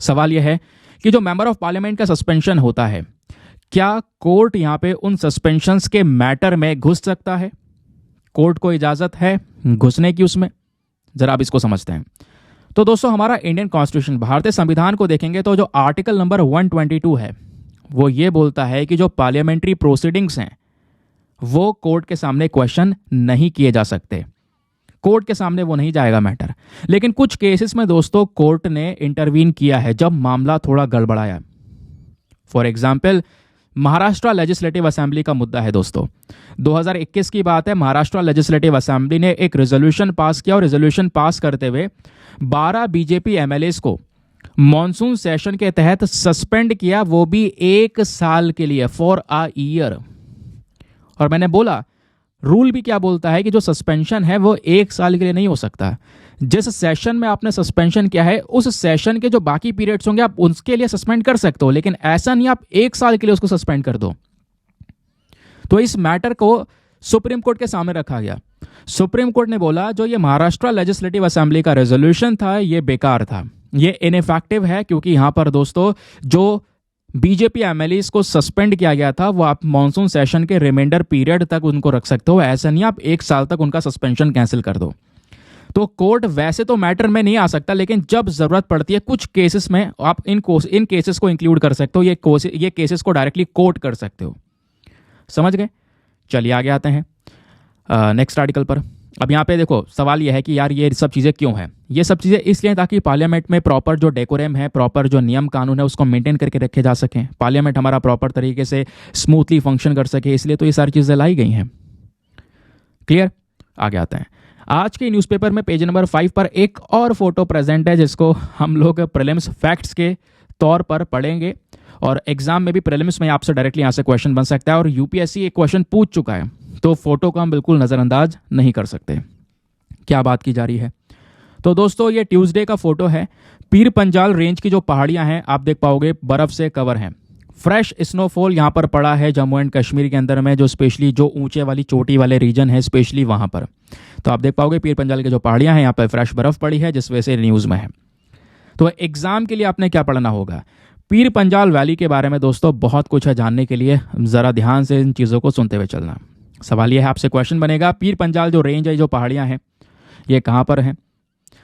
S1: सवाल यह है कि जो मेंबर ऑफ पार्लियामेंट का सस्पेंशन होता है, क्या कोर्ट यहाँ पे उन सस्पेंशंस के मैटर में घुस सकता है? कोर्ट को इजाजत है घुसने की उसमें? जरा आप इसको समझते हैं। तो दोस्तों हमारा इंडियन कॉन्स्टिट्यूशन, भारतीय संविधान को देखेंगे तो जो आर्टिकल नंबर 122 है वो ये बोलता है कि जो पार्लियामेंट्री प्रोसीडिंग्स हैं वो कोर्ट के सामने क्वेश्चन नहीं किए जा सकते, कोर्ट के सामने वो नहीं जाएगा मैटर। लेकिन कुछ केसेस में दोस्तों कोर्ट ने इंटरवीन किया है जब मामला थोड़ा गड़बड़ाया। For example Maharashtra legislative assembly का मुद्दा है दोस्तों। 2021 की बात है, महाराष्ट्र लेजिस्लेटिव असेंबली ने एक रेजोल्यूशन पास किया और रेजोल्यूशन पास करते हुए 12 बीजेपी एमएलएस को मॉनसून सेशन के तहत सस्पेंड किया, वो भी 1 साल के लिए, फॉर अ ईयर। और मैंने बोला रूल भी क्या बोलता है कि जो सस्पेंशन है वो 1 साल के लिए नहीं हो सकता। जिस सेशन में आपने सस्पेंशन किया है उस सेशन के जो बाकी पीरियड्स होंगे आप उसके लिए सस्पेंड कर सकते हो, लेकिन ऐसा नहीं आप 1 साल के लिए उसको सस्पेंड कर दो। तो इस मैटर को सुप्रीम कोर्ट के सामने रखा गया। सुप्रीम कोर्ट ने बोला जो ये महाराष्ट्र लेजिस्लेटिव असेंबली का रेजोल्यूशन था ये बेकार था, ये इनइफेक्टिव है, क्योंकि यहां पर दोस्तों जो बीजेपी एमएलएस को सस्पेंड किया गया था, वो आप मॉनसून सेशन के रिमाइंडर पीरियड तक उनको रख सकते हो, ऐसा नहीं आप 1 साल तक उनका सस्पेंशन कैंसिल कर दो। तो कोर्ट वैसे तो मैटर में नहीं आ सकता, लेकिन जब जरूरत पड़ती है कुछ केसेस में आप इन केसेस को इंक्लूड कर सकते हो, ये केसेस को डायरेक्टली कोर्ट कर सकते हो। समझ गए? चलिए आगे आते हैं नेक्स्ट आर्टिकल पर। अब यहाँ पे देखो सवाल यह है कि यार ये सब चीज़ें क्यों हैं? ये सब चीज़ें इसलिए ताकि पार्लियामेंट में प्रॉपर जो डेकोरम है, प्रॉपर जो नियम कानून है उसको मेंटेन करके रखे जा सकें, पार्लियामेंट हमारा प्रॉपर तरीके से स्मूथली फंक्शन कर सके, इसलिए तो ये सारी चीज़ें लाई गई हैं। क्लियर? आगे आते हैं। आज के न्यूज़पेपर में पेज नंबर 5 पर एक और फोटो प्रेजेंट है जिसको हम लोग प्रीलिम्स फैक्ट्स के तौर पर पढ़ेंगे, और एग्जाम में भी प्रीलिम्स में आपसे डायरेक्टली यहाँ से क्वेश्चन बन सकता है, और यूपीएससी एक क्वेश्चन पूछ चुका है, तो फोटो को हम बिल्कुल नज़रअंदाज नहीं कर सकते। क्या बात की जा रही है? तो दोस्तों ये ट्यूसडे का फोटो है। पीर पंजाल रेंज की जो पहाड़ियां हैं आप देख पाओगे बर्फ से कवर हैं। फ्रेश स्नोफॉल यहाँ पर पड़ा है जम्मू एंड कश्मीर के अंदर में, जो स्पेशली जो ऊंचे वाली चोटी वाले रीजन है स्पेशली वहाँ पर। तो आप देख पाओगे पीर पंजाल की जो पहाड़ियाँ हैं यहाँ पर फ्रेश बर्फ पड़ी है, जिस वजह से न्यूज़ में है। तो एग्जाम के लिए आपने क्या पढ़ना होगा? पीर पंजाल वैली के बारे में दोस्तों बहुत कुछ है जानने के लिए, ज़रा ध्यान से इन चीज़ों को सुनते हुए चलना। सवाल यह है, आपसे क्वेश्चन बनेगा पीर पंजाल जो रेंज है, जो पहाड़ियाँ हैं, ये कहाँ पर हैं?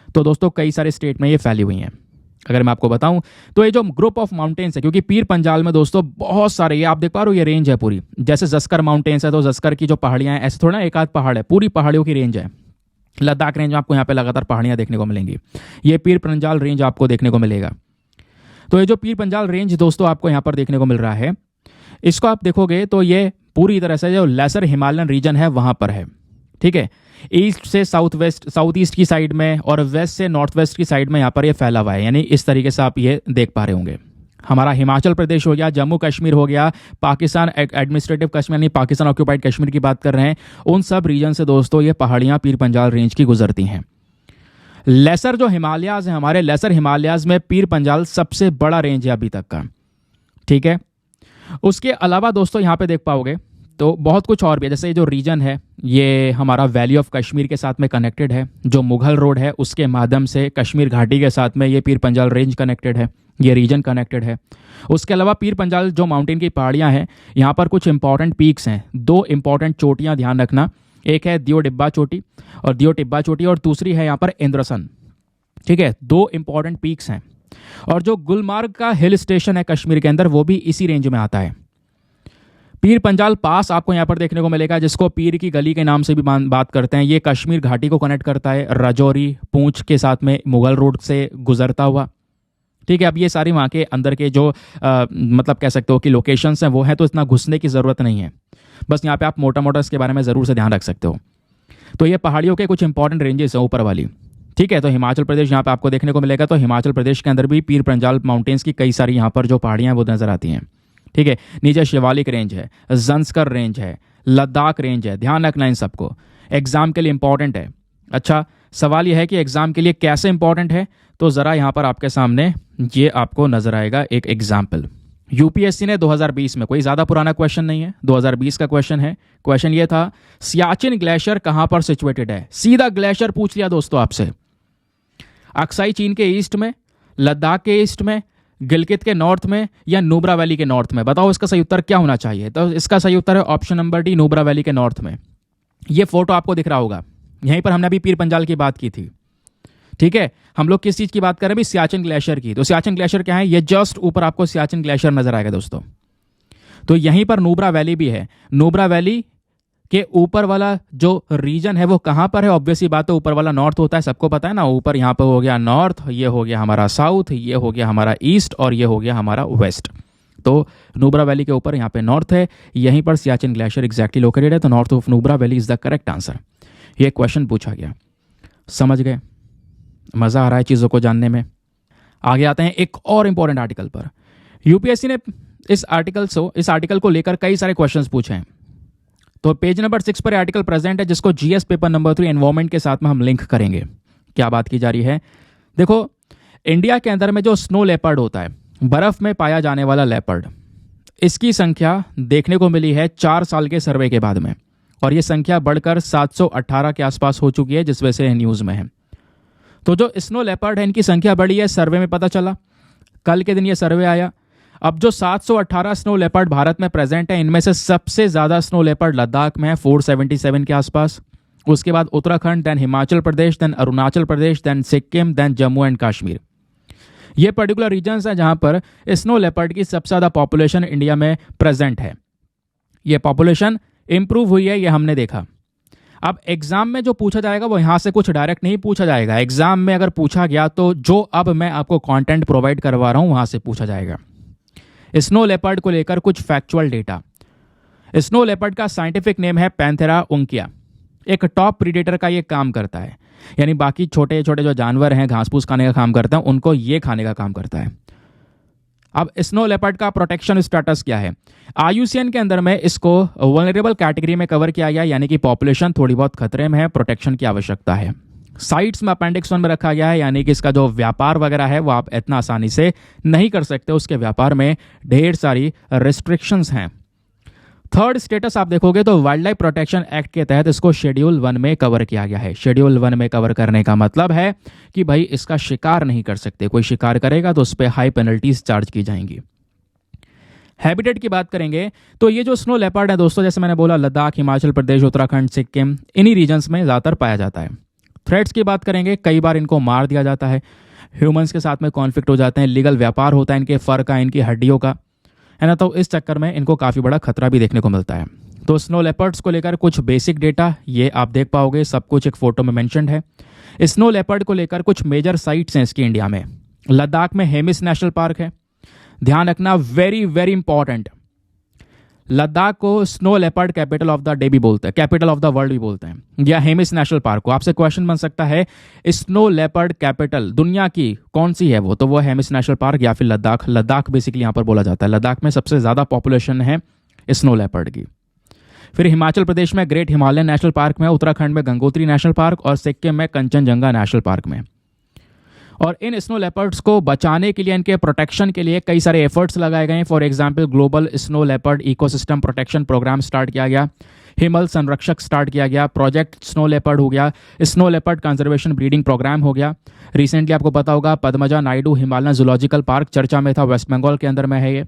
S1: तो दोस्तों कई सारे स्टेट में ये फैली हुई हैं। अगर मैं आपको बताऊं तो ये जो ग्रुप ऑफ माउंटेन्स है, क्योंकि पीर पंजाल में दोस्तों बहुत सारे, ये आप देख पा रहे हो ये रेंज है पूरी, जैसे जस्कर माउंटेन्स है तो जस्कर की जो पहाड़ियाँ हैं, ऐसे थोड़ा एक आध पहाड़ है, पूरी पहाड़ियों की रेंज है। लद्दाख रेंज में आपको यहाँ पे लगातार पहाड़ियाँ देखने को मिलेंगी, ये पीर पंजाल रेंज आपको देखने को मिलेगा। तो ये जो पीर पंजाल रेंज दोस्तों आपको यहाँ पर देखने को मिल रहा है, इसको आप देखोगे तो ये पूरी तरह से जो लेसर हिमालयन रीजन है वहाँ पर है। ठीक है, ईस्ट से साउथ ईस्ट की साइड में और वेस्ट से नॉर्थ वेस्ट की साइड में यहाँ पर ये फैला हुआ है, यानी इस तरीके से आप ये देख पा रहे होंगे। हमारा हिमाचल प्रदेश हो गया, जम्मू कश्मीर हो गया, पाकिस्तान एडमिनिस्ट्रेटिव कश्मीर यानी पाकिस्तान ऑक्यूपाइड कश्मीर की बात कर रहे हैं, उन सब रीजन से दोस्तों ये पहाड़ियाँ पीर पंजाल रेंज की गुजरती हैं। लेसर जो हिमालयाज हैं, हमारे लेसर हिमालयाज में पीर पंजाल सबसे बड़ा रेंज है अभी तक का। ठीक है, उसके अलावा दोस्तों यहाँ पे देख पाओगे तो बहुत कुछ और भी है, जैसे ये जो रीजन है ये हमारा वैली ऑफ कश्मीर के साथ में कनेक्टेड है, जो मुगल रोड है उसके माध्यम से कश्मीर घाटी के साथ में ये पीर पंजाल रेंज कनेक्टेड है, ये रीजन कनेक्टेड है। उसके अलावा पीर पंजाल जो माउंटेन की पहाड़ियाँ हैं, यहाँ पर कुछ इंपॉर्टेंट पीक्स हैं, 2 इंपॉर्टेंट चोटियाँ ध्यान रखना, एक है दियो टिब्बा चोटी और दूसरी है यहाँ पर इंद्रसन। ठीक है, 2 इंपॉर्टेंट पीक्स हैं, और जो गुलमार्ग का हिल स्टेशन है कश्मीर के अंदर वो भी इसी रेंज में आता है। पीर पंजाल पास आपको यहाँ पर देखने को मिलेगा, जिसको पीर की गली के नाम से भी बात करते हैं। ये कश्मीर घाटी को कनेक्ट करता है राजौरी पूंछ के साथ में मुगल रोड से गुजरता हुआ। ठीक है, अब ये सारी वहाँ के अंदर के जो मतलब कह सकते हो कि लोकेशंस हैं वो हैं, तो इतना घुसने की ज़रूरत नहीं है, बस यहाँ पे आप मोटा मोटा इसके बारे में ज़रूर से ध्यान रख सकते हो। तो ये पहाड़ियों के कुछ इंपॉर्टेंट रेंजेस हैं ऊपर वाली। ठीक है, तो हिमाचल प्रदेश यहाँ पे आपको देखने को मिलेगा, तो हिमाचल प्रदेश के अंदर भी पीर पंजाल माउंटेन्स की कई सारी यहाँ पर जो पहाड़ियाँ हैं वो नज़र आती हैं। ठीक है, नीचे शिवालिक रेंज है, जंस्कर रेंज है, लद्दाख रेंज है, ध्यान रखना इन सबको, एग्जाम के लिए इंपॉर्टेंट है। अच्छा, सवाल यह है कि एग्जाम के लिए कैसे इंपॉर्टेंट है, तो ज़रा यहाँ पर आपके सामने ये आपको नजर आएगा एक एग्जाम्पल। यूपीएससी ने 2020 में, कोई ज़्यादा पुराना क्वेश्चन नहीं है, 2020 का क्वेश्चन है। क्वेश्चन ये था सियाचिन ग्लेशियर कहाँ पर सिचुएटेड है? सीधा ग्लेशियर पूछ लिया दोस्तों आपसे। अक्साई चीन के ईस्ट में, लद्दाख के ईस्ट में, गिलगित के नॉर्थ में, या नुब्रा वैली के नॉर्थ में? बताओ इसका सही उत्तर क्या होना चाहिए? तो इसका सही उत्तर है option number D, Nubra valley के नॉर्थ में। ये फोटो आपको दिख रहा होगा, यहीं पर हमने अभी पीर पंजाल की बात की थी। ठीक है, हम लोग किस चीज़ की बात कर रहे हैं? भी सियाचिन ग्लेशियर की। तो सियाचिन ग्लेशियर क्या है? ये जस्ट ऊपर आपको सियाचिन ग्लेशियर नजर आएगा दोस्तों। तो यहीं पर नुब्रा वैली भी है। नुब्रा वैली के ऊपर वाला जो रीजन है वो कहाँ पर है? ऑब्वियसली बात है, ऊपर वाला नॉर्थ होता है, सबको पता है ना। ऊपर यहाँ पर हो गया नॉर्थ, ये हो गया हमारा साउथ, ये हो गया हमारा ईस्ट, और ये हो गया हमारा वेस्ट। तो नुब्रा वैली के ऊपर यहाँ पे नॉर्थ है, यहीं पर सियाचिन ग्लेशियर एग्जैक्टली लोकेटेड है। तो north of Nubra valley is the correct answer. ये क्वेश्चन पूछा गया, समझ गए? मज़ा आ रहा है चीज़ों को जानने में। आगे आते हैं एक और इंपॉर्टेंट आर्टिकल पर। यूपीएससी ने इस आर्टिकल को लेकर कई सारे क्वेश्चंस पूछे हैं। तो पेज नंबर 6 पर आर्टिकल प्रेजेंट है, जिसको जीएस पेपर नंबर 3 एनवायरमेंट के साथ में हम लिंक करेंगे। क्या बात की जा रही है? देखो, इंडिया के अंदर में जो स्नो लेपर्ड होता है, बर्फ में पाया जाने वाला लेपर्ड, इसकी संख्या देखने को मिली है 4 साल के सर्वे के बाद में, और ये संख्या बढ़कर 718 के आसपास हो चुकी है, जिस वजह से न्यूज़ में है। तो जो स्नो लेपर्ड है इनकी संख्या बढ़ी है, सर्वे में पता चला, कल के दिन ये सर्वे आया। अब जो 718 स्नो लेपर्ड भारत में प्रेजेंट है, इनमें से सबसे ज़्यादा स्नो लेपर्ड लद्दाख में है 477 के आसपास। उसके बाद Uttarakhand, then Himachal Pradesh, then Arunachal Pradesh, then Sikkim, then Jammu and Kashmir. ये पर्टिकुलर रीजन्स हैं जहां पर स्नो लेपर्ड की सबसे ज़्यादा पॉपुलेशन इंडिया में प्रेजेंट है। ये पॉपुलेशन इंप्रूव हुई है, ये हमने देखा। अब एग्जाम में जो पूछा जाएगा वो यहाँ से कुछ डायरेक्ट नहीं पूछा जाएगा। एग्जाम में अगर पूछा गया तो जो अब मैं आपको कंटेंट प्रोवाइड करवा रहा हूँ वहाँ से पूछा जाएगा। स्नो लेपर्ड को लेकर कुछ फैक्चुअल डेटा। स्नो लेपर्ड का साइंटिफिक नेम है पैंथेरा उंकिया। एक टॉप प्रीडेटर का ये काम करता है, यानी बाकी छोटे छोटे जो जानवर हैं घास फूस खाने का काम करते हैं, उनको ये खाने का काम करता है। अब स्नो लेपर्ड का प्रोटेक्शन स्टेटस क्या है? IUCN के अंदर में इसको वल्नरेबल कैटेगरी में कवर किया गया, यानी कि पॉपुलेशन थोड़ी बहुत खतरे में है, प्रोटेक्शन की आवश्यकता है। साइट्स में अपेंडिक्स 1 में रखा गया है, यानी कि इसका जो व्यापार वगैरह है वो आप इतना आसानी से नहीं कर सकते, उसके व्यापार में ढेर सारी रिस्ट्रिक्शंस हैं। थर्ड स्टेटस आप देखोगे तो वाइल्ड लाइफ प्रोटेक्शन एक्ट के तहत इसको शेड्यूल 1 में कवर किया गया है। शेड्यूल 1 में कवर करने का मतलब है कि भाई इसका शिकार नहीं कर सकते, कोई शिकार करेगा तो उस पर हाई पेनल्टीज चार्ज की जाएंगी। हैबिटेट की बात करेंगे तो ये जो स्नो लेपर्ड है दोस्तों, जैसे मैंने बोला, लद्दाख, हिमाचल प्रदेश, उत्तराखंड, सिक्किम, इन्हीं रीजन्स में ज़्यादातर पाया जाता है। थ्रेट्स की बात करेंगे, कई बार इनको मार दिया जाता है, ह्यूमंस के साथ में कॉन्फ्लिक्ट हो जाते हैं, लीगल व्यापार होता है इनके फर का, इनकी हड्डियों का, है ना। तो इस चक्कर में इनको काफ़ी बड़ा खतरा भी देखने को मिलता है। तो स्नो लेपर्ड्स को लेकर कुछ बेसिक डेटा ये आप देख पाओगे, सब कुछ एक फोटो में मेंशन्ड है। स्नो लेपर्ड को लेकर कुछ मेजर साइट्स हैं इसकी इंडिया में। लद्दाख में हेमिस नेशनल पार्क है, ध्यान रखना, वेरी वेरी इंपॉर्टेंट। लद्दाख को snow leopard capital of the day भी बोलते हैं, कैपिटल ऑफ द वर्ल्ड भी बोलते हैं, या हेमिस नेशनल पार्क को। आपसे क्वेश्चन बन सकता है स्नो लेपर्ड कैपिटल दुनिया की कौन सी है, वो तो वो हेमिस नेशनल पार्क या फिर लद्दाख। लद्दाख बेसिकली यहाँ पर बोला जाता है। लद्दाख में सबसे ज़्यादा पॉपुलेशन है स्नो लेपर्ड की। फिर हिमाचल प्रदेश में ग्रेट हिमालयन नेशनल पार्क में, उत्तराखंड में गंगोत्री नेशनल पार्क और सिक्किम में कंचनजंगा नेशनल पार्क में। और इन स्नो लेपर्ड्स को बचाने के लिए, इनके प्रोटेक्शन के लिए कई सारे एफर्ट्स लगाए गए हैं। For example global snow leopard ecosystem protection programme start किया गया, हिमल संरक्षक स्टार्ट किया गया, प्रोजेक्ट स्नो लेपर्ड हो गया, snow leopard conservation breeding programme हो गया। रिसेंटली आपको पता होगा पद्मजा नायडू हिमालयन जूलॉजिकल पार्क चर्चा में था, वेस्ट बंगाल के अंदर में है ये।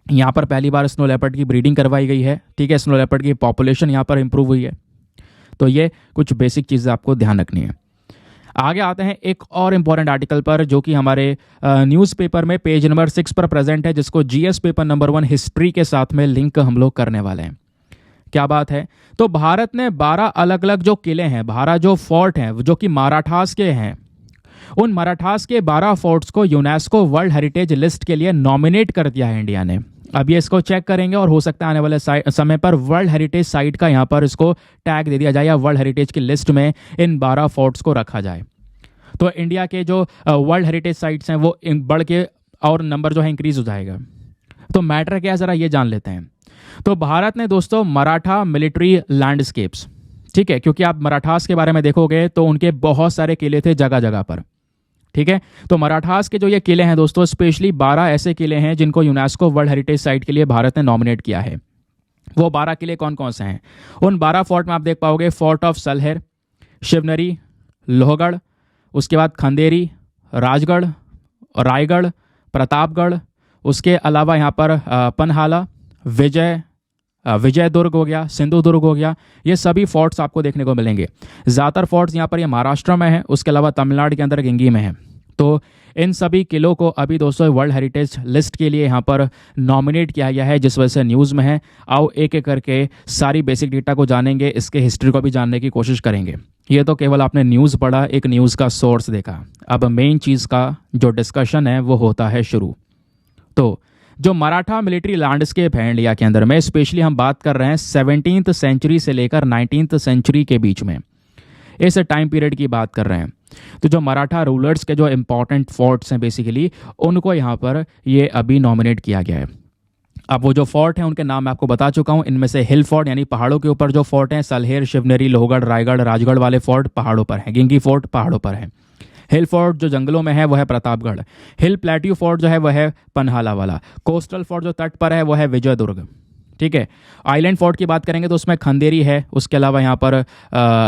S1: यहाँ पर पहली बार स्नो लेपर्ड की ब्रीडिंग करवाई गई है, ठीक है। स्नो लेपर्ड की पॉपुलेशन यहाँ पर इंप्रूव हुई है। तो ये कुछ बेसिक चीज़ें आपको ध्यान रखनी है। आगे आते हैं एक और इम्पॉर्टेंट आर्टिकल पर, जो कि हमारे न्यूज़पेपर में पेज नंबर 6 पर प्रेजेंट है, जिसको GS पेपर नंबर 1 हिस्ट्री के साथ में लिंक हम लोग करने वाले हैं। क्या बात है? तो भारत ने 12 अलग अलग जो किले हैं, 12 जो फोर्ट हैं जो कि मराठास के हैं, उन मराठास के 12 फोर्ट्स को यूनेस्को वर्ल्ड हेरिटेज लिस्ट के लिए नॉमिनेट कर दिया है इंडिया ने। अब ये इसको चेक करेंगे और हो सकता है आने वाले समय पर वर्ल्ड हेरिटेज साइट का यहाँ पर इसको टैग दे दिया जाए या वर्ल्ड हेरिटेज की लिस्ट में इन 12 फोर्ट्स को रखा जाए। तो इंडिया के जो वर्ल्ड हेरिटेज साइट्स हैं वो बढ़ के और नंबर जो है इंक्रीज हो जाएगा। तो मैटर क्या है ज़रा ये जान लेते हैं। तो भारत ने दोस्तों मराठा मिलिट्री लैंडस्केप्स, ठीक है, क्योंकि आप मराठास के बारे में देखोगे तो उनके बहुत सारे किले थे जगह जगह पर, ठीक है। तो मराठास के जो ये किले हैं दोस्तों, स्पेशली 12 ऐसे किले हैं जिनको यूनेस्को वर्ल्ड हेरिटेज साइट के लिए भारत ने नॉमिनेट किया है। वो 12 किले कौन कौन से हैं? उन 12 फोर्ट में आप देख पाओगे फोर्ट ऑफ सलहेर, शिवनरी, लोहगढ़, उसके बाद खंदेरी, राजगढ़, रायगढ़, प्रतापगढ़, उसके अलावा यहाँ पर पनहाला, विजयदुर्ग हो गया, सिंधुदुर्ग हो गया। ये सभी फोर्ट्स आपको देखने को मिलेंगे। ज़्यादातर फोर्ट्स यहाँ पर ये महाराष्ट्र में है, उसके अलावा तमिलनाडु के अंदर गिंगी में है। तो इन सभी किलों को अभी दोस्तों वर्ल्ड हेरिटेज लिस्ट के लिए यहाँ पर नॉमिनेट किया गया है, जिस वजह से न्यूज़ में है। आओ एक एक करके सारी बेसिक डेटा को जानेंगे, इसके हिस्ट्री को भी जानने की कोशिश करेंगे। ये तो केवल आपने न्यूज़ पढ़ा, एक न्यूज़ का सोर्स देखा। अब मेन चीज़ का जो डिस्कशन है वो होता है शुरू। तो जो मराठा मिलिट्री लैंडस्केप है इंडिया के अंदर में, स्पेशली हम बात कर रहे हैं 17th सेंचुरी से लेकर 19th सेंचुरी के बीच में, इस टाइम पीरियड की बात कर रहे हैं। तो जो मराठा रूलर्स के जो इंपॉर्टेंट फोर्ट्स हैं बेसिकली, उनको यहाँ पर ये अभी नॉमिनेट किया गया है। अब वो जो फोर्ट हैं उनके नाम मैं आपको बता चुका हूँ। इनमें से हिल फोर्ट यानी पहाड़ों के ऊपर जो फोर्ट हैं, सलहेर, शिवनेरी, लोहगढ़, रायगढ़, राजगढ़ वाले फोर्ट पहाड़ों पर हैं। गिंगी फोर्ट पहाड़ों पर है। हिल फोर्ट जो जंगलों में है वो है प्रतापगढ़। हिल प्लेट्यू फोर्ट जो है वह है पनहाला वाला। कोस्टल फोर्ट जो तट पर है वो है विजयदुर्ग, ठीक है। आइलैंड फोर्ट की बात करेंगे तो उसमें खंदेरी है, उसके अलावा यहाँ पर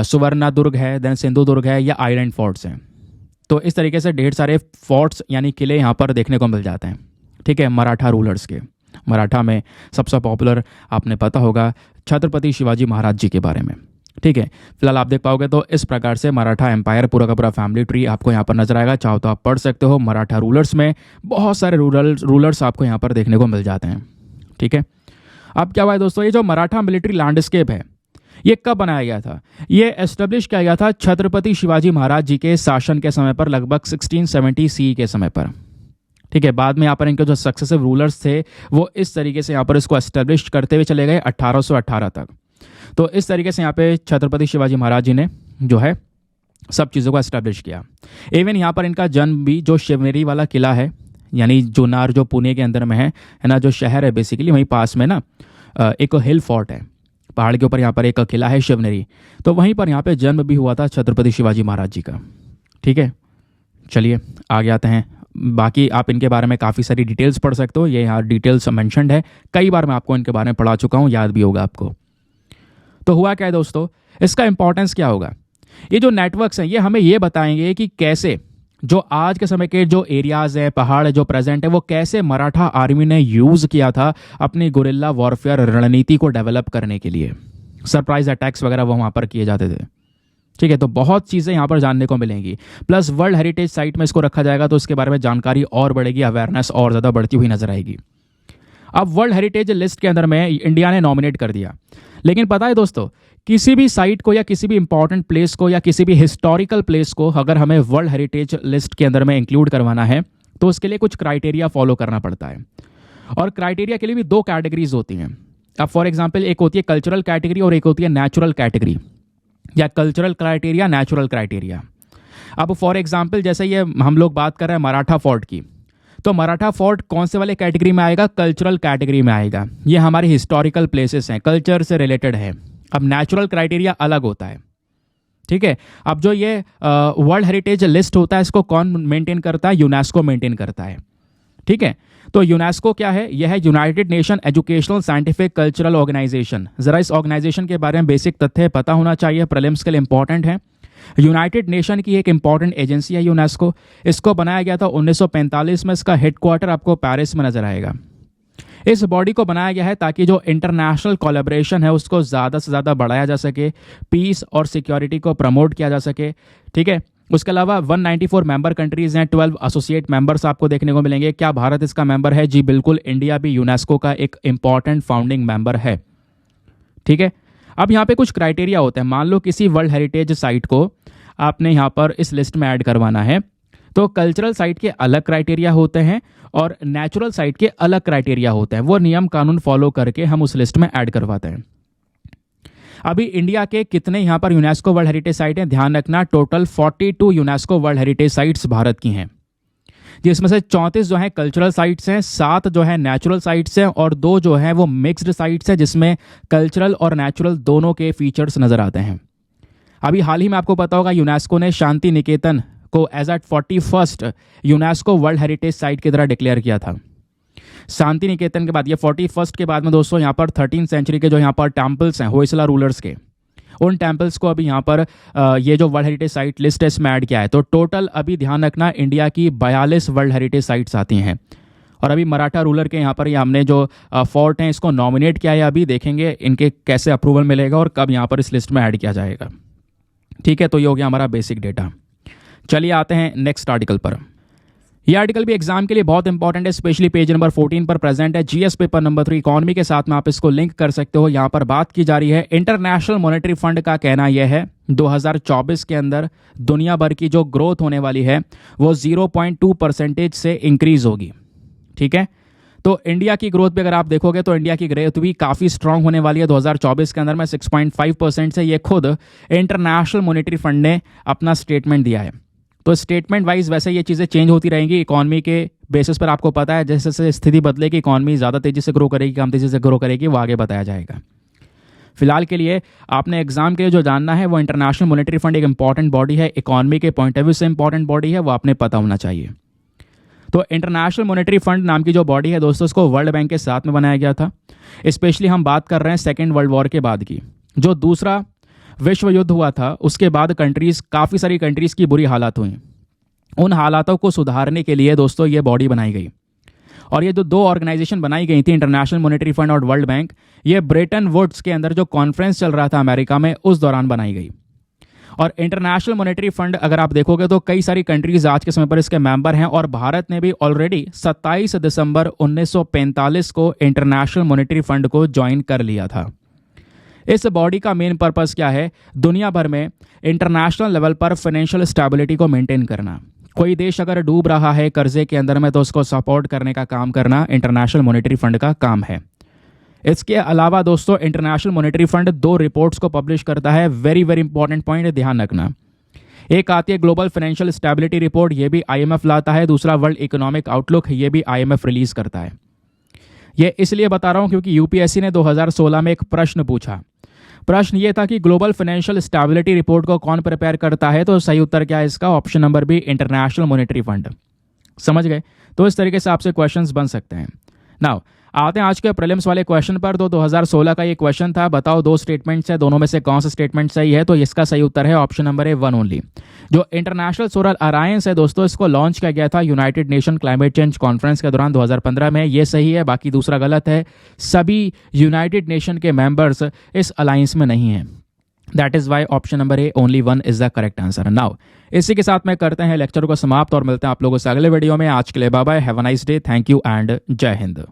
S1: सुवर्णादुर्ग है, देन सिंधुदुर्ग है, या आइलैंड फोर्ट्स हैं। तो इस तरीके से ढेर सारे फोर्ट्स यानी किले यहाँ पर देखने को मिल जाते हैं। ठीक है, मराठा रूलर्स के। मराठा में सबसे पॉपुलर आपने पता होगा छत्रपति शिवाजी महाराज जी के बारे में। ठीक है, फिलहाल आप देख पाओगे तो इस प्रकार से मराठा एम्पायर पूरा का पूरा फैमिली ट्री आपको यहाँ पर नजर आएगा। चाहो तो आप पढ़ सकते हो। मराठा रूलर्स में बहुत सारे रूलर्स आपको यहाँ पर देखने को मिल जाते हैं। ठीक है, अब क्या हुआ है दोस्तों, ये जो मराठा मिलिट्री लैंडस्केप है ये कब बनाया गया था? ये एस्टेब्लिश किया गया था छत्रपति शिवाजी महाराज जी के शासन के समय पर, लगभग 1670 सी के समय पर। ठीक है, बाद में यहाँ पर इनके जो सक्सेसिव रूलर्स थे वो इस तरीके से यहाँ पर इसको एस्टेब्लिश करते हुए चले गए 1818 तक। तो इस तरीके से यहाँ पे छत्रपति शिवाजी महाराज जी ने जो है सब चीज़ों को एस्टेब्लिश किया। इवन यहाँ पर इनका जन्म भी जो शिवनेरी वाला किला है, यानी जुन्नार जो पुणे के अंदर में है ना, जो शहर है बेसिकली वहीं पास में ना एक हिल फोर्ट है, पहाड़ के ऊपर यहाँ पर एक किला है शिवनेरी, तो वहीं पर यहाँ पे जन्म भी हुआ था छत्रपति शिवाजी महाराज जी का। ठीक है, चलिए आगे आते हैं। बाकी आप इनके बारे में काफ़ी सारी डिटेल्स पढ़ सकते हो, ये यहाँ डिटेल्स मेंशन्ड है, कई बार मैं आपको इनके बारे में पढ़ा चुका हूँ, याद भी होगा आपको। तो हुआ क्या है दोस्तों, इसका इंपॉर्टेंस क्या होगा? ये जो नेटवर्क्स हैं ये हमें ये बताएंगे कि कैसे जो आज के समय के जो एरियाज हैं, पहाड़ जो प्रेजेंट है, वो कैसे मराठा आर्मी ने यूज़ किया था अपनी गुरिल्ला वॉरफेयर रणनीति को डेवलप करने के लिए। सरप्राइज अटैक्स वगैरह वो वहाँ पर किए जाते थे। ठीक है, तो बहुत चीज़ें यहाँ पर जानने को मिलेंगी। प्लस वर्ल्ड हेरिटेज साइट में इसको रखा जाएगा तो इसके बारे में जानकारी और बढ़ेगी, अवेयरनेस और ज़्यादा बढ़ती हुई नजर आएगी। अब वर्ल्ड हेरिटेज लिस्ट के अंदर में इंडिया ने नॉमिनेट कर दिया, लेकिन पता है दोस्तों, किसी भी साइट को या किसी भी इंपॉर्टेंट प्लेस को या किसी भी हिस्टोरिकल प्लेस को अगर हमें वर्ल्ड हेरिटेज लिस्ट के अंदर में इंक्लूड करवाना है तो उसके लिए कुछ क्राइटेरिया फॉलो करना पड़ता है। और क्राइटेरिया के लिए भी दो कैटेगरीज होती हैं। अब फॉर एग्जांपल एक होती है कल्चरल कैटेगरी और एक होती है नेचुरल कैटेगरी, या कल्चरल क्राइटेरिया, नेचुरल क्राइटेरिया। अब फॉर एग्जांपल जैसे ये हम लोग बात कर रहे हैं मराठा फोर्ट की, तो मराठा फोर्ट कौन से वाले कैटेगरी में आएगा? कल्चरल कैटेगरी में आएगा। ये हमारे हिस्टोरिकल प्लेसेस हैं, कल्चर से रिलेटेड है। अब नेचुरल क्राइटेरिया अलग होता है। ठीक है, अब जो ये वर्ल्ड हेरिटेज लिस्ट होता है इसको कौन मेंटेन करता है? यूनेस्को मेंटेन करता है। ठीक है, तो यूनेस्को क्या है? यह है United Nation Educational Scientific Cultural Organization. जरा इस ऑर्गेनाइजेशन के बारे में बेसिक तथ्य पता होना चाहिए, प्रीलिम्स के लिए इंपॉर्टेंट है। यूनाइटेड नेशन की एक इंपॉर्टेंट एजेंसी है यूनेस्को। इसको बनाया गया था 1945 में। इसका हेडक्वार्टर आपको पेरिस में नजर आएगा। इस बॉडी को बनाया गया है ताकि जो इंटरनेशनल कोलैबोरेशन है उसको ज़्यादा से ज़्यादा बढ़ाया जा सके, पीस और सिक्योरिटी को प्रमोट किया जा सके। ठीक है, उसके अलावा 194 मेंबर कंट्रीज़ हैं, 12 एसोसिएट मेंबर्स आपको देखने को मिलेंगे। क्या भारत इसका मेंबर है? जी बिल्कुल, इंडिया भी यूनेस्को का एक इंपॉर्टेंट फाउंडिंग मेंबर है। ठीक है, अब यहाँ पे कुछ क्राइटेरिया होते हैं। मान लो किसी वर्ल्ड हेरिटेज साइट को आपने यहाँ पर इस लिस्ट में ऐड करवाना है, तो कल्चरल साइट के अलग क्राइटेरिया होते हैं और नेचुरल साइट के अलग क्राइटेरिया होते हैं। वो नियम कानून फॉलो करके हम उस लिस्ट में ऐड करवाते हैं। अभी इंडिया के कितने यहाँ पर यूनेस्को वर्ल्ड हेरिटेज साइट हैं? ध्यान रखना, total 42 UNESCO world heritage sites Bharat की हैं, जिसमें से 34 जो है कल्चरल साइट्स हैं, 7 जो है नेचुरल साइट्स हैं और 2 जो है वो मिक्स्ड साइट्स हैं, जिसमें कल्चरल और नेचुरल दोनों के फीचर्स नजर आते हैं। अभी हाल ही में आपको पता होगा यूनेस्को ने शांति निकेतन को as at 41st UNESCO world heritage site की तरह डिक्लेयर किया था। शांति निकेतन के बाद ये 41st के बाद में दोस्तों यहाँ पर 13th सेंचुरी के जो यहाँ पर टेम्पल्स हैं होयसला रूलर्स के, उन टेम्पल्स को अभी यहाँ पर ये जो वर्ल्ड हेरिटेज साइट लिस्ट है इसमें ऐड किया है। तो टोटल अभी ध्यान रखना इंडिया की 42 वर्ल्ड हेरिटेज साइट्स आती हैं। और अभी मराठा रूलर के यहाँ पर ये हमने जो फोर्ट हैं इसको नॉमिनेट किया है। अभी देखेंगे इनके कैसे अप्रूवल मिलेगा और कब यहाँ पर इस लिस्ट में ऐड किया जाएगा। ठीक है, तो ये हो गया हमारा बेसिक डेटा। चलिए आते हैं नेक्स्ट आर्टिकल पर। यह आर्टिकल भी एग्जाम के लिए बहुत इंपॉर्टेंट है, स्पेशली पेज नंबर 14 पर प्रेजेंट है। जीएस पेपर नंबर 3 इकोनॉमी के साथ में आप इसको लिंक कर सकते हो। यहाँ पर बात की जा रही है इंटरनेशनल मॉनेटरी फंड का कहना यह है 2024 के अंदर दुनिया भर की जो ग्रोथ होने वाली है वो 0.2% से इंक्रीज होगी। ठीक है, तो इंडिया की ग्रोथ भी अगर आप देखोगे तो इंडिया की ग्रोथ भी काफ़ी स्ट्रांग होने वाली है 2024 के अंदर में 6.5% से। ये खुद इंटरनेशनल मॉनेटरी फंड ने अपना स्टेटमेंट दिया है। तो स्टेटमेंट वाइज वैसे ये चीज़ें चेंज होती रहेंगी इकॉनमी के बेसिस पर। आपको पता है जैसे जैसे स्थिति बदलेगी इकॉनमी ज़्यादा तेज़ी से ग्रो करेगी, कम तेज़ी से ग्रो करेगी, वो आगे बताया जाएगा। फिलहाल के लिए आपने एग्जाम के लिए जो जानना है वो इंटरनेशनल मॉनेटरी फंड एक इंपॉर्टेंट बॉडी है, इकॉनमी के पॉइंट ऑफ व्यू से इंपॉर्टेंट बॉडी है, वो आपने पता होना चाहिए। तो इंटरनेशनल मॉनेटरी फंड नाम की जो बॉडी है दोस्तों, उसको वर्ल्ड बैंक के साथ में बनाया गया था। स्पेशली हम बात कर रहे हैं सेकेंड वर्ल्ड वॉर के बाद की, जो दूसरा विश्व युद्ध हुआ था उसके बाद काफ़ी सारी कंट्रीज़ की बुरी हालात हुई। उन हालातों को सुधारने के लिए दोस्तों ये बॉडी बनाई गई और ये जो दो ऑर्गेनाइजेशन बनाई गई थी, इंटरनेशनल मॉनेटरी फंड और वर्ल्ड बैंक, ये ब्रेटन वुड्स के अंदर जो कॉन्फ्रेंस चल रहा था अमेरिका में, उस दौरान बनाई गई। और इंटरनेशनल मॉनेटरी फंड अगर आप देखोगे तो कई सारी कंट्रीज आज के समय पर इसके मेंबर हैं, और भारत ने भी ऑलरेडी 27 दिसंबर 1945 को इंटरनेशनल मॉनेटरी फंड को ज्वाइन कर लिया था। इस बॉडी का मेन पर्पस क्या है? दुनिया भर में इंटरनेशनल लेवल पर फाइनेंशियल स्टेबिलिटी को मेंटेन करना। कोई देश अगर डूब रहा है कर्जे के अंदर में तो उसको सपोर्ट करने का काम करना इंटरनेशनल मॉनेटरी फंड का काम है। इसके अलावा दोस्तों, इंटरनेशनल मॉनेटरी फंड 2 रिपोर्ट्स को पब्लिश करता है। वेरी वेरी इंपॉर्टेंट पॉइंट, ध्यान रखना। एक आती है ग्लोबल फाइनेंशियल स्टेबिलिटी रिपोर्ट, ये भी आईएमएफ लाता है। दूसरा वर्ल्ड इकोनॉमिक आउटलुक, ये भी आईएमएफ रिलीज करता है। ये इसलिए बता रहा हूं क्योंकि यूपीएससी ने 2016 में एक प्रश्न पूछा। प्रश्न ये था कि ग्लोबल फाइनेंशियल स्टेबिलिटी रिपोर्ट को कौन प्रिपेयर करता है, तो सही उत्तर क्या है इसका? Option number B, International Monetary Fund. समझ गए? तो इस तरीके से आपसे क्वेश्चंस बन सकते हैं। नाउ आते हैं आज के प्रीलिम्स वाले क्वेश्चन पर। तो 2016 का ये क्वेश्चन था, बताओ 2 स्टेटमेंट्स है, दोनों में से कौन सा स्टेटमेंट सही है? तो इसका सही उत्तर है ऑप्शन नंबर ए, 1 ओनली। जो इंटरनेशनल सोलर अलायंस है दोस्तों, इसको लॉन्च किया गया था United nation climate change conference के दौरान 2015 में। ये सही है, बाकी दूसरा गलत है। सभी यूनाइटेड नेशन के मेंबर्स इस अलायंस में नहीं हैं। That is why option number A, only 1 is the correct answer. Now इसी के साथ में करते हैं लेक्चर को समाप्त और मिलते हैं आप लोगों से अगले वीडियो में। आज के लिए bye bye, have a nice day, thank you and जय हिंद।